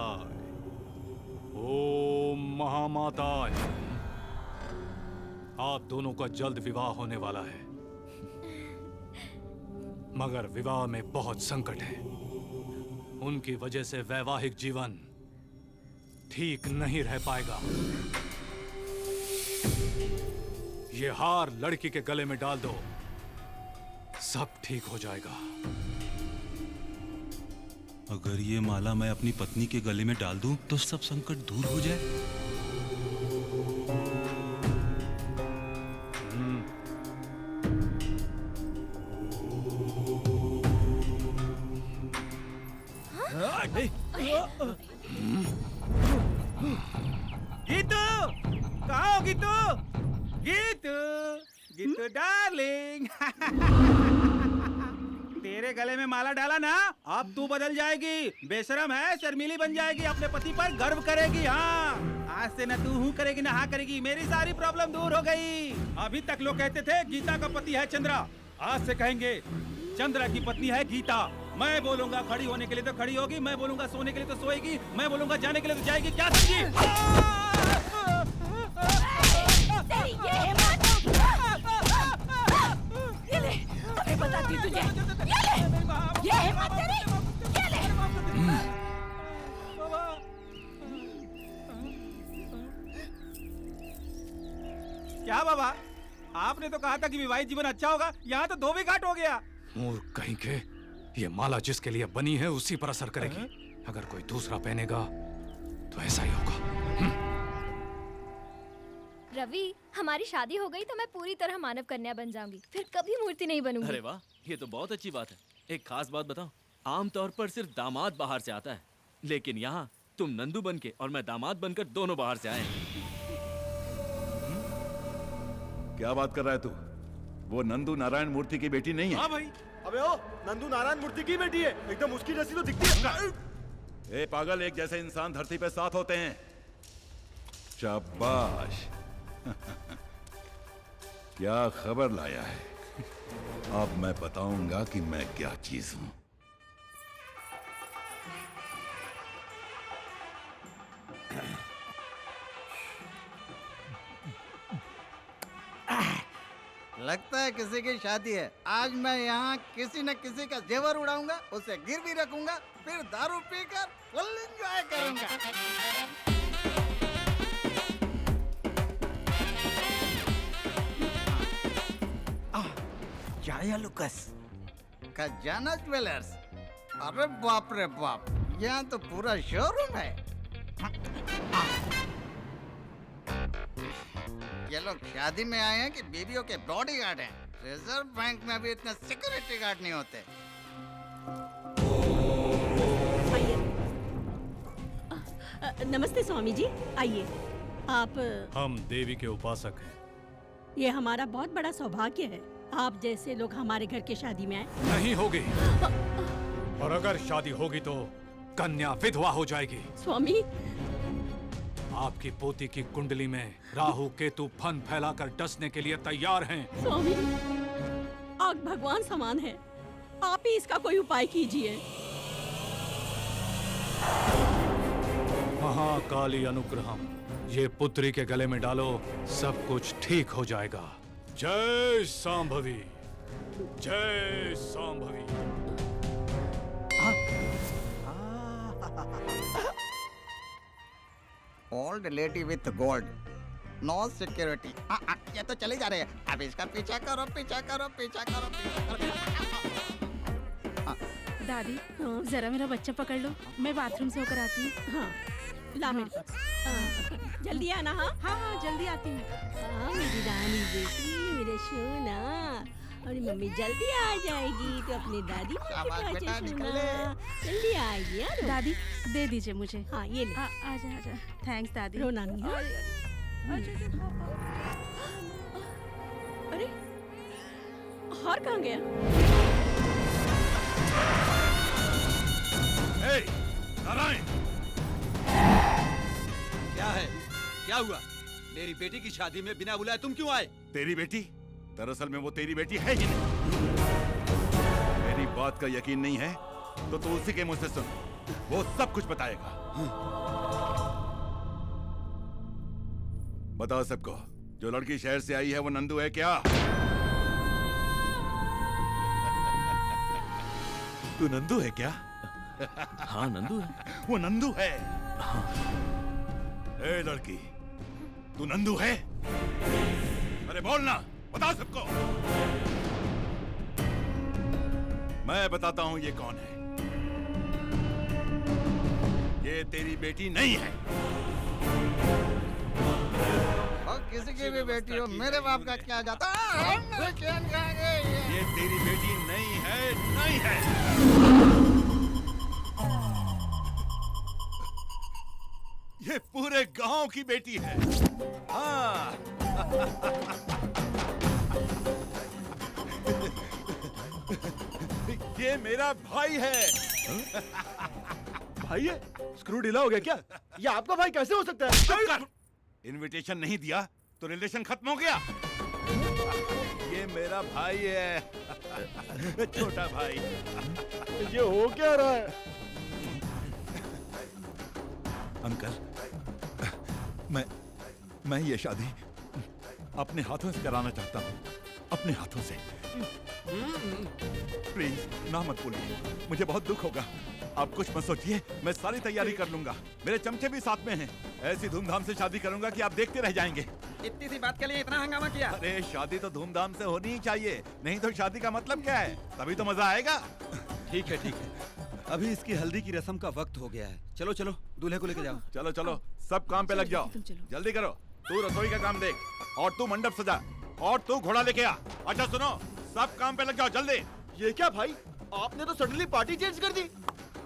ओम महामाता। आप दोनों का जल्द विवाह होने वाला है, मगर विवाह में बहुत संकट है। उनकी वजह से वैवाहिक जीवन ठीक नहीं रह पाएगा। ये हार लड़की के गले में डाल दो, सब ठीक हो जाएगा। अगर ये माला मैं अपनी पत्नी के गले में डाल दूं तो सब संकट दूर हो जाए। गीतू, कहाँ हो गीतू? गीतू, गीतू डार्लिंग। तेरे गले में माला डाला ना, अब तू बदल जाएगी। बेशरम है, शर्मीली बन जाएगी, अपने पति पर गर्व करेगी। हाँ, आज से न तू हूँ करेगी न हाँ करेगी। मेरी सारी प्रॉब्लम दूर हो गई। अभी तक लोग कहते थे गीता का पति है चंद्रा, आज से कहेंगे चंद्रा की पत्नी है गीता। मैं बोलूंगा खड़ी होने के लिए तो खड़ी होगी, मैं बोलूंगा सोने के लिए तो सोएगी, मैं बोलूंगा जाने के लिए तो जाएगी। क्या समझी? ये हिम्मत ये ले, अभी बताती तुझे। ये ले, ये हिम्मत तेरी, ये ले। क्या बाबा, आपने तो कहा था कि विवाहित जीवन अच्छा होगा, यहाँ तो धोबी घाट हो गया। मूर्ख कहीं के, ये माला जिसके लिए बनी है उसी पर असर करेगी। अगर कोई दूसरा पहनेगा तो ऐसा ही होगा। रवि, हमारी शादी हो गई तो मैं पूरी तरह मानव कन्या बन जाऊंगी, फिर कभी मूर्ति नहीं बनूंगी। अरे वाह, ये तो बहुत अच्छी बात है। एक खास बात बताऊं, आमतौर पर सिर्फ दामाद बाहर से आता है, लेकिन यहाँ तुम नंदू बन के और मैं दामाद बनकर दोनों बाहर से आए हैं। क्या बात कर रहा है तू? वो नंदू नारायण मूर्ति की बेटी नहीं है। हाँ भाई। अबे ओ, नंदू नारायण मूर्ति की बेटी है, एकदम उसकी जैसी तो दिखती है। ए पागल, एक जैसे इंसान धरती पे 7 होते हैं। शाबाश। क्या खबर लाया है? अब मैं बताऊंगा कि मैं क्या चीज हूं। लगता है किसी की शादी है। आज मैं यहाँ किसी न किसी का जेवर उड़ाऊंगा, उसे गिरवी रखूंगा, फिर दारू पीकर फुल एंजॉय करूंगा। जाया लुकस, खजाना ज्वेलर्स। अरे बाप रे बाप, यहाँ तो पूरा शोरूम है। ये लोग शादी में आए हैं कि बीवियों के बॉडीगार्ड हैं? रिजर्व बैंक में भी इतने सिक्योरिटी गार्ड नहीं होते। नमस्ते स्वामी जी, आइए। आप? हम देवी के उपासक हैं। ये हमारा बहुत बड़ा सौभाग्य है, आप जैसे लोग हमारे घर की शादी में आए। नहीं होगी, और अगर शादी होगी तो कन्या विधवा हो जाएगी। स्वामी, आपकी पोती की कुंडली में राहु केतु फन फैलाकर डसने के लिए तैयार हैं। स्वामी, आग भगवान समान है, आप ही इसका कोई उपाय कीजिए। महाकाली अनुग्रहम, ये पुत्री के गले में डालो, सब कुछ ठीक हो जाएगा। जय सांभवी, जय Sambhavi. Old lady with gold, no security. ये तो चले जा रहे हैं। अब इसका पीछा करो, पीछा करो, पीछा करो, पीछा करो। दादी, जरा मेरा बच्चा पकड़ लो, मैं बाथरूम से होकर आती हूँ। हाँ, ला मेरे पास। जल्दी आना। हाँ हाँ हाँ, जल्दी आती हूँ। हाँ, मेरी रानी बेटी, मेरे सोना, और मम्मी जल्दी आ जाएगी तो अपनी दादी जल्दी आएगी यार। दादी, दे दीजिए मुझे। हाँ, ये ले। आजा आजा। थैंक्स दादी। रोना नहीं। अरे, हार कहाँ गया? नारायण, क्या है? क्या हुआ? मेरी बेटी की शादी में बिना बुलाए तुम क्यों आए? तेरी बेटी? दरअसल में वो तेरी बेटी है ही नहीं। मेरी बात का यकीन नहीं है तो तू उसी के मुंह से सुन, वो सब कुछ बताएगा। बता सबको, जो लड़की शहर से आई है वो नंदू है क्या? तू नंदू है क्या? हाँ, नंदू है। वो नंदू है। हाँ। ए लड़की, तू नंदू है? अरे बोलना, बता सबको। मैं बताता हूं ये कौन है। ये तेरी बेटी नहीं है। और किसी की भी बेटी हो, मेरे बाप का क्या जाता? ये तेरी बेटी नहीं है, नहीं है। ये पूरे गांव की बेटी है। हाँ। ये मेरा भाई है। भाई है? स्क्रू ढीला हो गया क्या? ये आपका भाई कैसे हो सकता है? इनविटेशन नहीं दिया तो रिलेशन खत्म हो गया। ये मेरा भाई है, छोटा भाई। ये हो क्या रहा है? अंकल, मैं ये शादी अपने हाथों से कराना चाहता हूँ, अपने हाथों से। प्लीज ना मत बोलिए, मुझे बहुत दुख होगा। आप कुछ मत सोचिए, मैं सारी तैयारी कर लूंगा। मेरे चमचे भी साथ में हैं। ऐसी धूमधाम से शादी करूंगा कि आप देखते रह जाएंगे। इतनी सी बात के लिए इतना हंगामा किया? अरे शादी तो धूमधाम से होनी ही चाहिए, नहीं तो शादी का मतलब क्या है? तभी तो मजा आएगा। ठीक है ठीक है, अभी इसकी हल्दी की रस्म का वक्त हो गया है। चलो चलो दूल्हे को लेके जाओ। चलो चलो सब काम पे लग जाओ, जल्दी करो। तू रसोई का काम देख, और तू मंडप सजा, और तू घोड़ा लेके आ। अच्छा सुनो, सब काम पे लग जाओ जल्दी। ये क्या भाई, आपने तो सडनली पार्टी चेंज कर दी।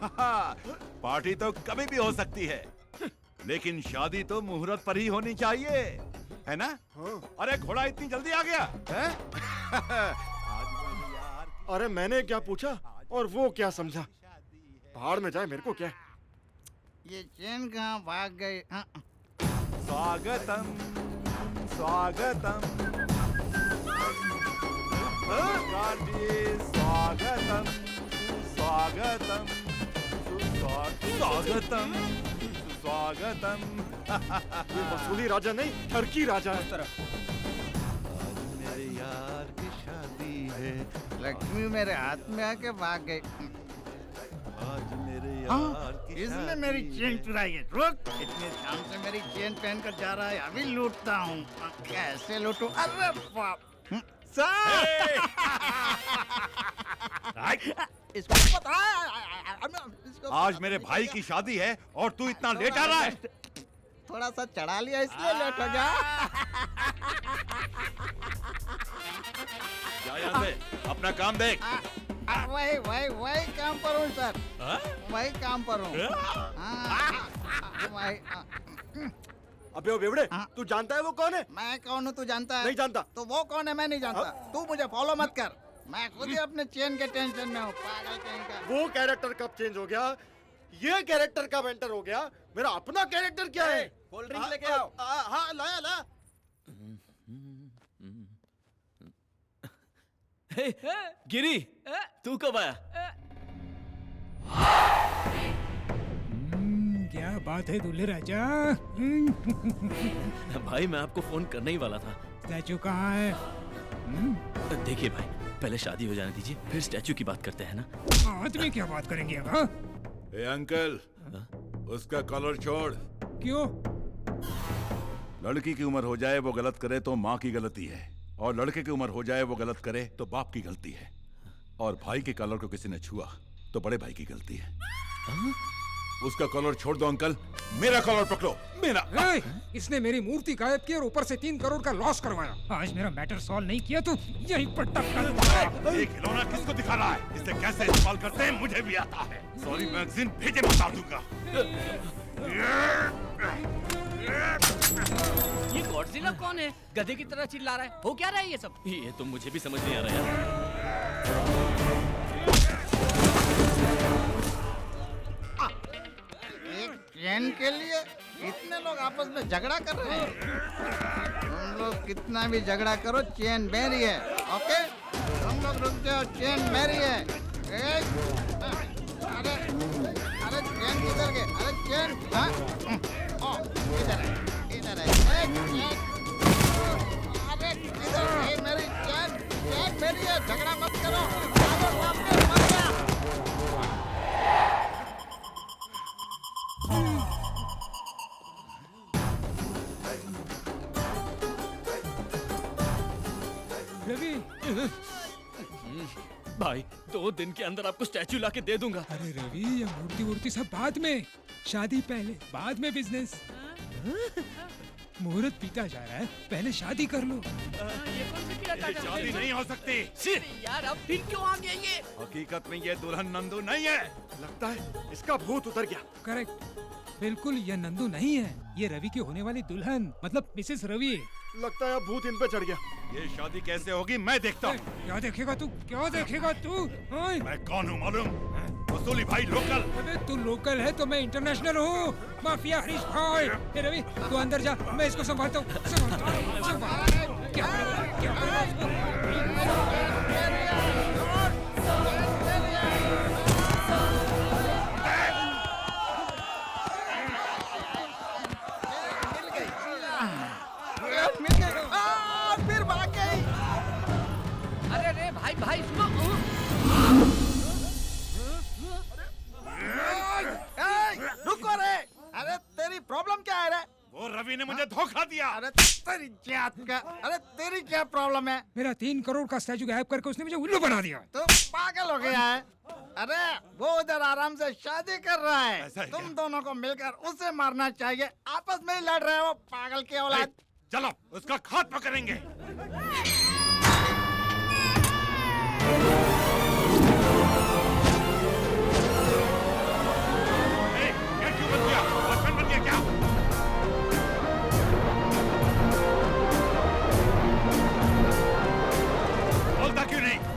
पार्टी तो कभी भी हो सकती है, लेकिन शादी तो मुहूर्त पर ही होनी चाहिए, है ना? अरे घोड़ा इतनी जल्दी आ गया है? अरे मैंने क्या पूछा और वो क्या समझा? भाड़ में जाए, मेरे को क्या। ये चैन कहाँ भाग गई? स्वागतम स्वागतम स्वागतम स्वागतम स्वागतम स्वागतम। ये वसूली राजा नहीं, ठरकी राजा है। आज मेरे यार की शादी है, लक्ष्मी मेरे हाथ में आके भाग गई। आज मेरे यार की इसने मेरी चेन चुराई है। रुक, इतने शाम से मेरी चेन पहन कर जा रहा है, अभी लूटता हूँ। कैसे लूटूं? अरे बाप! इसको पता है, आज मेरे भाई की शादी है और तू इतना लेट आ रहा है। थोड़ा सा चढ़ा लिया इसलिए लेट हो गया। जा यहाँ से, अपना काम देख। वही वही वही काम पर हूँ सर, वही काम पर हूँ। अबे ओ बेवड़े, तू जानता है वो कौन है? मैं कौन हूँ तू जानता है? नहीं जानता। तो वो कौन है मैं नहीं जानता। तू मुझे फॉलो मत कर, मैं खुद ही अपने चेन के टेंशन में हूँ। पागल कहीं का। वो कैरेक्टर कब चेंज हो गया? ये कैरेक्टर कब एंटर हो गया? मेरा अपना कैरेक्टर क्या है? कोल्ड ड्रिंक लेके आओ। हाँ लाया ला। गिरी, तू कब आया? क्या बात है दूल्हे राजा? भाई मैं आपको फोन करने ही वाला था। स्टैचू कहाँ है? देखिए भाई, पहले शादी हो जाने दीजिए, फिर स्टैचू की बात करते हैं ना। आदमी क्या बात करेंगे अब? ए अंकल, उसका कॉलर छोड़। क्यों? लड़की की उम्र हो जाए वो गलत करे तो माँ की गलती है, और लड़के की उम्र हो जाए वो गलत करे तो बाप की गलती है, और भाई के कॉलर को किसी ने छुआ तो बड़े भाई की गलती है। उसका कॉलर छोड़ दो अंकल, मेरा कॉलर पकड़ो। मेरा इसने मेरी मूर्ति गायब की और ऊपर से 3 करोड़ का लॉस करवाया। आज मेरा मैटर सॉल्व नहीं किया तो यहीं पर टपका। ये खिलौना किसको दिखा रहा है? इसे कैसे इस्तेमाल करते हैं मुझे भी आता है। सॉरी मैगजीन भेजे बता दूंगा। ये गॉडजिला कौन है? गधे की तरह चिल्ला रहा है। हो क्या रहा है ये सब? ये तो मुझे भी समझ नहीं आ रहा यार। एक चैन के लिए इतने लोग आपस में झगड़ा कर रहे हैं। तुम लोग कितना भी झगड़ा करो, चैन मेरी है। ओके, तुम लोग रुक जाओ, चैन मेरी है। अरे अरे चैन किधर गए? अरे चैन इधर है, इधर है। अरे इधर है मेरी चैन, चैन मेरी है। झगड़ा मत करो, वापस मत जा। रवि, भाई 2 दिन के अंदर आपको स्टैचू लाके दे दूंगा। अरे रवि, ये मूर्ति वूर्ति सब बाद में, शादी पहले, बाद में बिजनेस। मुहूर्त पीता जा रहा है, पहले शादी कर लो। ये कौन सी पीड़ा काटा? शादी नहीं हो सकती। यार अब फिर क्यों आ गया ये? हकीकत में ये दुल्हन नंदू नहीं है। लगता है इसका भूत उतर गया। करेक्ट, बिल्कुल ये नंदू नहीं है, ये रवि की होने वाली दुल्हन मतलब मिसेस रवि। लगता है भूत इन पे चढ़ गया। ये शादी कैसे होगी मैं देखता हूँ। क्या देखेगा तू? क्या देखेगा तू? मैं कौन हूँ मालूम? वसूली भाई लोकल। अबे तू लोकल है तो मैं इंटरनेशनल हूँ, माफिया हरीश भाई। ए रवि तू अंदर जा, मैं इसको संभालता हूँ। क्या अरे तेरी जात का, अरे तेरी क्या प्रॉब्लम है? मेरा 3 करोड़ का स्टैचू गायब करके उसने मुझे उल्लू बना दिया। तो पागल हो गया है? अरे वो उधर आराम से शादी कर रहा है, तुम दोनों को मिलकर उसे मारना चाहिए। आपस में ही लड़ रहे हो पागल के औलाद। चलो उसका खात्मा करेंगे।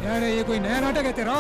अरे ये कोई नया नाटक है तेरा?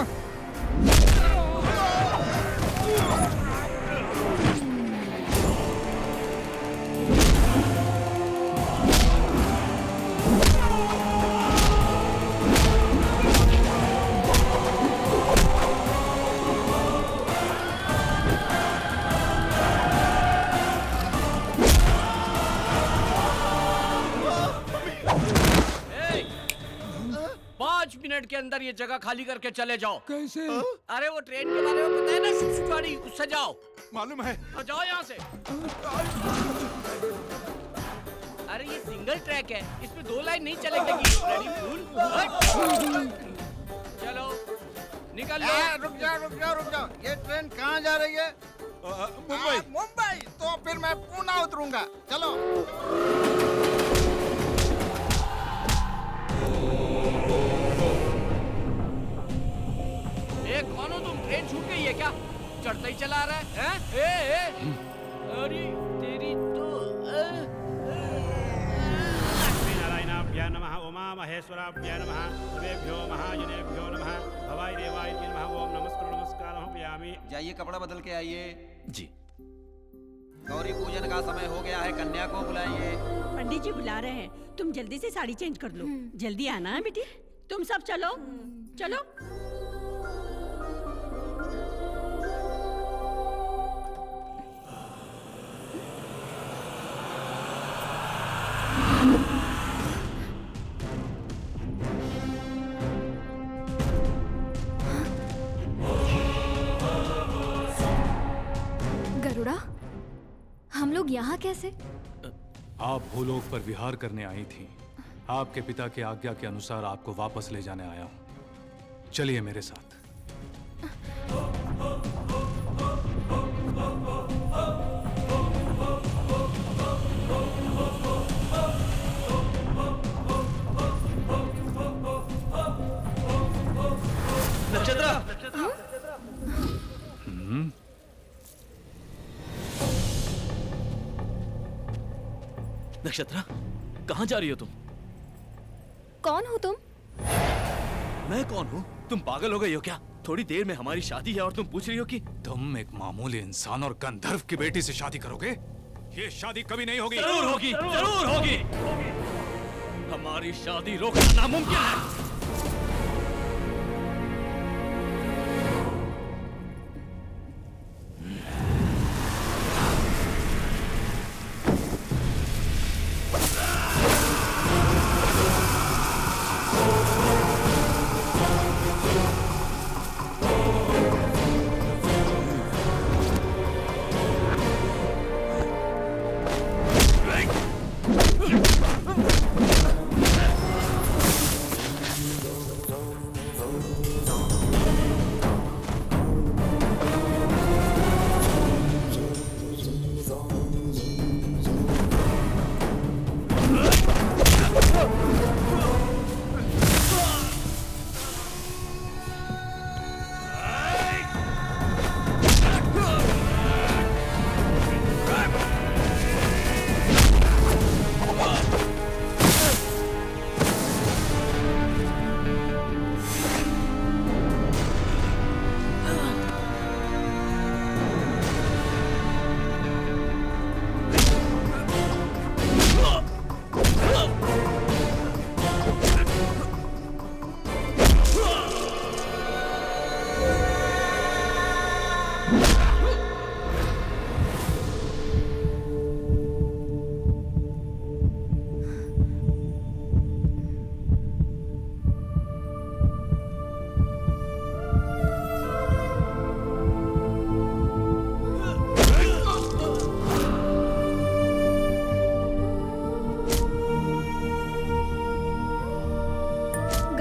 मिनट के अंदर ये जगह खाली करके चले जाओ। कैसे? अरे वो ट्रेन के बारे में पता है ना, सुसुवाड़ी, उससे जाओ। मालूम है। तो जाओ यहाँ से। अरे ये सिंगल ट्रैक है, इसमें 2 लाइन नहीं चलेगी। चलो निकल लो। रुक जाओ। ये ट्रेन कहाँ जा रही है? मुंबई। मुंबई? तो फिर मैं पुणे उतरूंगा। चलो। कौन हो तुम? ट्रेन छूट गई है क्या? चढ़ता ही चला रहा है? अरे तेरी तो लक्ष्मीनारायणाभ्यां नमः, उमा महेश्वराभ्यां नमः, सर्वेभ्यो महाजनेभ्यो नमः, भवाय देवाय नमः। ओम नमस्कारं पयामि। जाइए कपड़ा बदल के आइए। जी। गौरी पूजन का समय हो गया है, कन्या को बुलाइए। पंडित जी बुला रहे हैं, तुम जल्दी से साड़ी चेंज कर लो। जल्दी आना है बेटी। तुम सब चलो चलो। गरुड़ा, हम लोग यहाँ कैसे? आप भूलोक पर विहार करने आई थी। आपके पिता की आज्ञा के अनुसार आपको वापस ले जाने आया हूँ। चलिए मेरे साथ। नक्षत्रा। नक्षत्रा, कहाँ जा रही हो तुम? कौन हो तुम? मैं कौन हूँ? तुम पागल हो गई हो क्या? थोड़ी देर में हमारी शादी है और तुम पूछ रही हो कि तुम एक मामूली इंसान और गंधर्व की बेटी से शादी करोगे? ये शादी कभी नहीं होगी। जरूर होगी, जरूर होगी। हमारी शादी रोकना नामुमकिन है।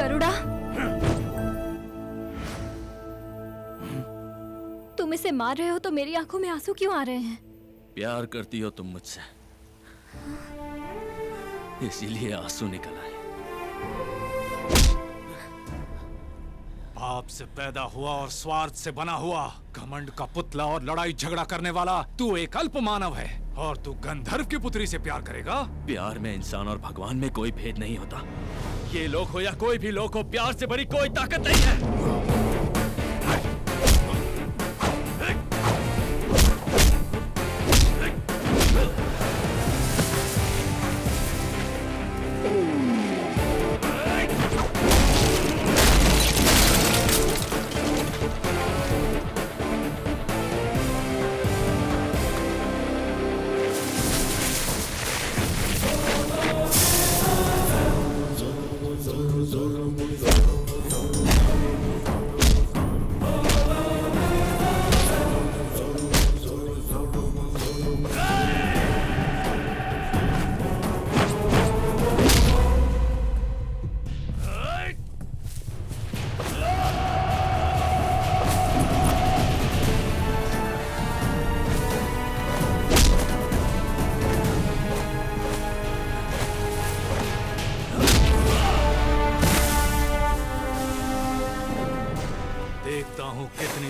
गरुड़ा, तुम इसे मार रहे हो तो मेरी आंखों में आंसू क्यों आ रहे हैं? प्यार करती हो तुम मुझसे, इसीलिए आंसू निकल आए। पाप से पैदा हुआ और स्वार्थ से बना हुआ, घमंड का पुतला और लड़ाई झगड़ा करने वाला तू एक अल्प मानव है, और तू गंधर्व की पुत्री से प्यार करेगा? प्यार में इंसान और भगवान में कोई भेद नहीं होता। ये लोग हो या कोई भी लोग हो, प्यार से बड़ी कोई ताकत नहीं है।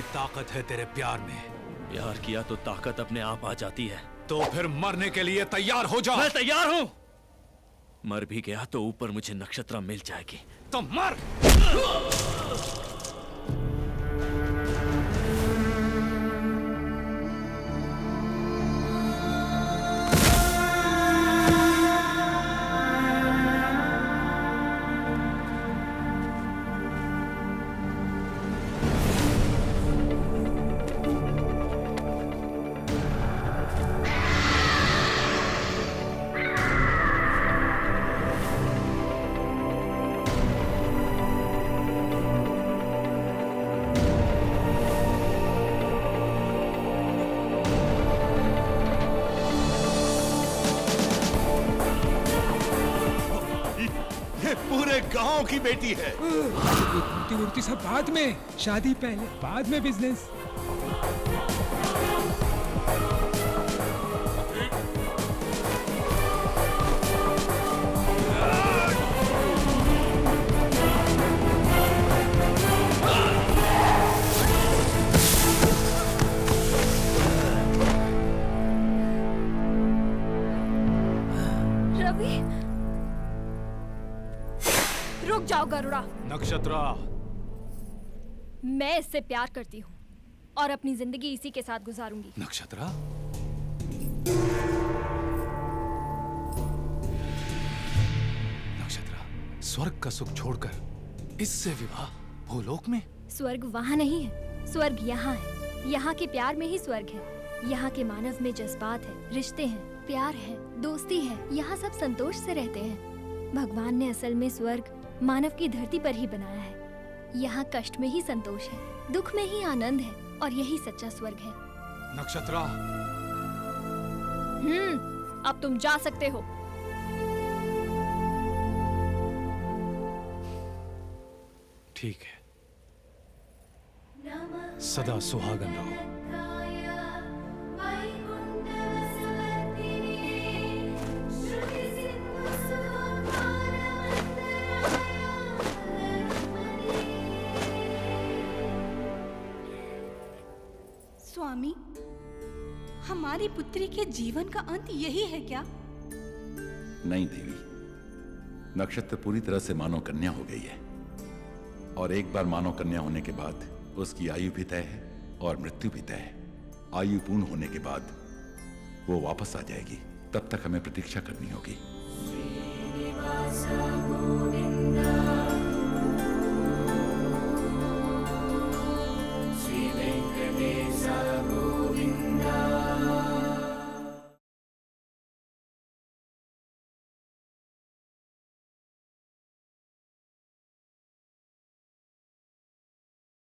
ताकत है तेरे प्यार में। प्यार किया तो ताकत अपने आप आ जाती है। तो फिर मरने के लिए तैयार हो जाओ। मैं तैयार हूं। मर भी गया तो ऊपर मुझे नक्षत्रा मिल जाएगी। तो मर। गांव की बेटी है। उड़ती उड़ती सब बाद में, शादी पहले, बाद में बिजनेस। रुक जाओ गरुड़ा। नक्षत्रा, मैं इससे प्यार करती हूँ और अपनी जिंदगी इसी के साथ गुजारूंगी। नक्षत्रा, नक्षत्रा, स्वर्ग का सुख छोड़कर इससे विवाह भूलोक में? स्वर्ग वहाँ नहीं है, स्वर्ग यहाँ है। यहाँ के प्यार में ही स्वर्ग है। यहाँ के मानव में जज्बात है, रिश्ते हैं, प्यार है, दोस्ती है। यहाँ सब संतोष से रहते हैं। भगवान ने असल में स्वर्ग मानव की धरती पर ही बनाया है। यहाँ कष्ट में ही संतोष है, दुख में ही आनंद है, और यही सच्चा स्वर्ग है। नक्षत्रा, अब तुम जा सकते हो। ठीक है, सदा सुहागन रहो। स्वामी, हमारी पुत्री के जीवन का अंत यही है क्या? नहीं देवी, नक्षत्र पूरी तरह से मानव कन्या हो गई है, और एक बार मानव कन्या होने के बाद उसकी आयु भी तय है और मृत्यु भी तय है। आयु पूर्ण होने के बाद वो वापस आ जाएगी, तब तक हमें प्रतीक्षा करनी होगी।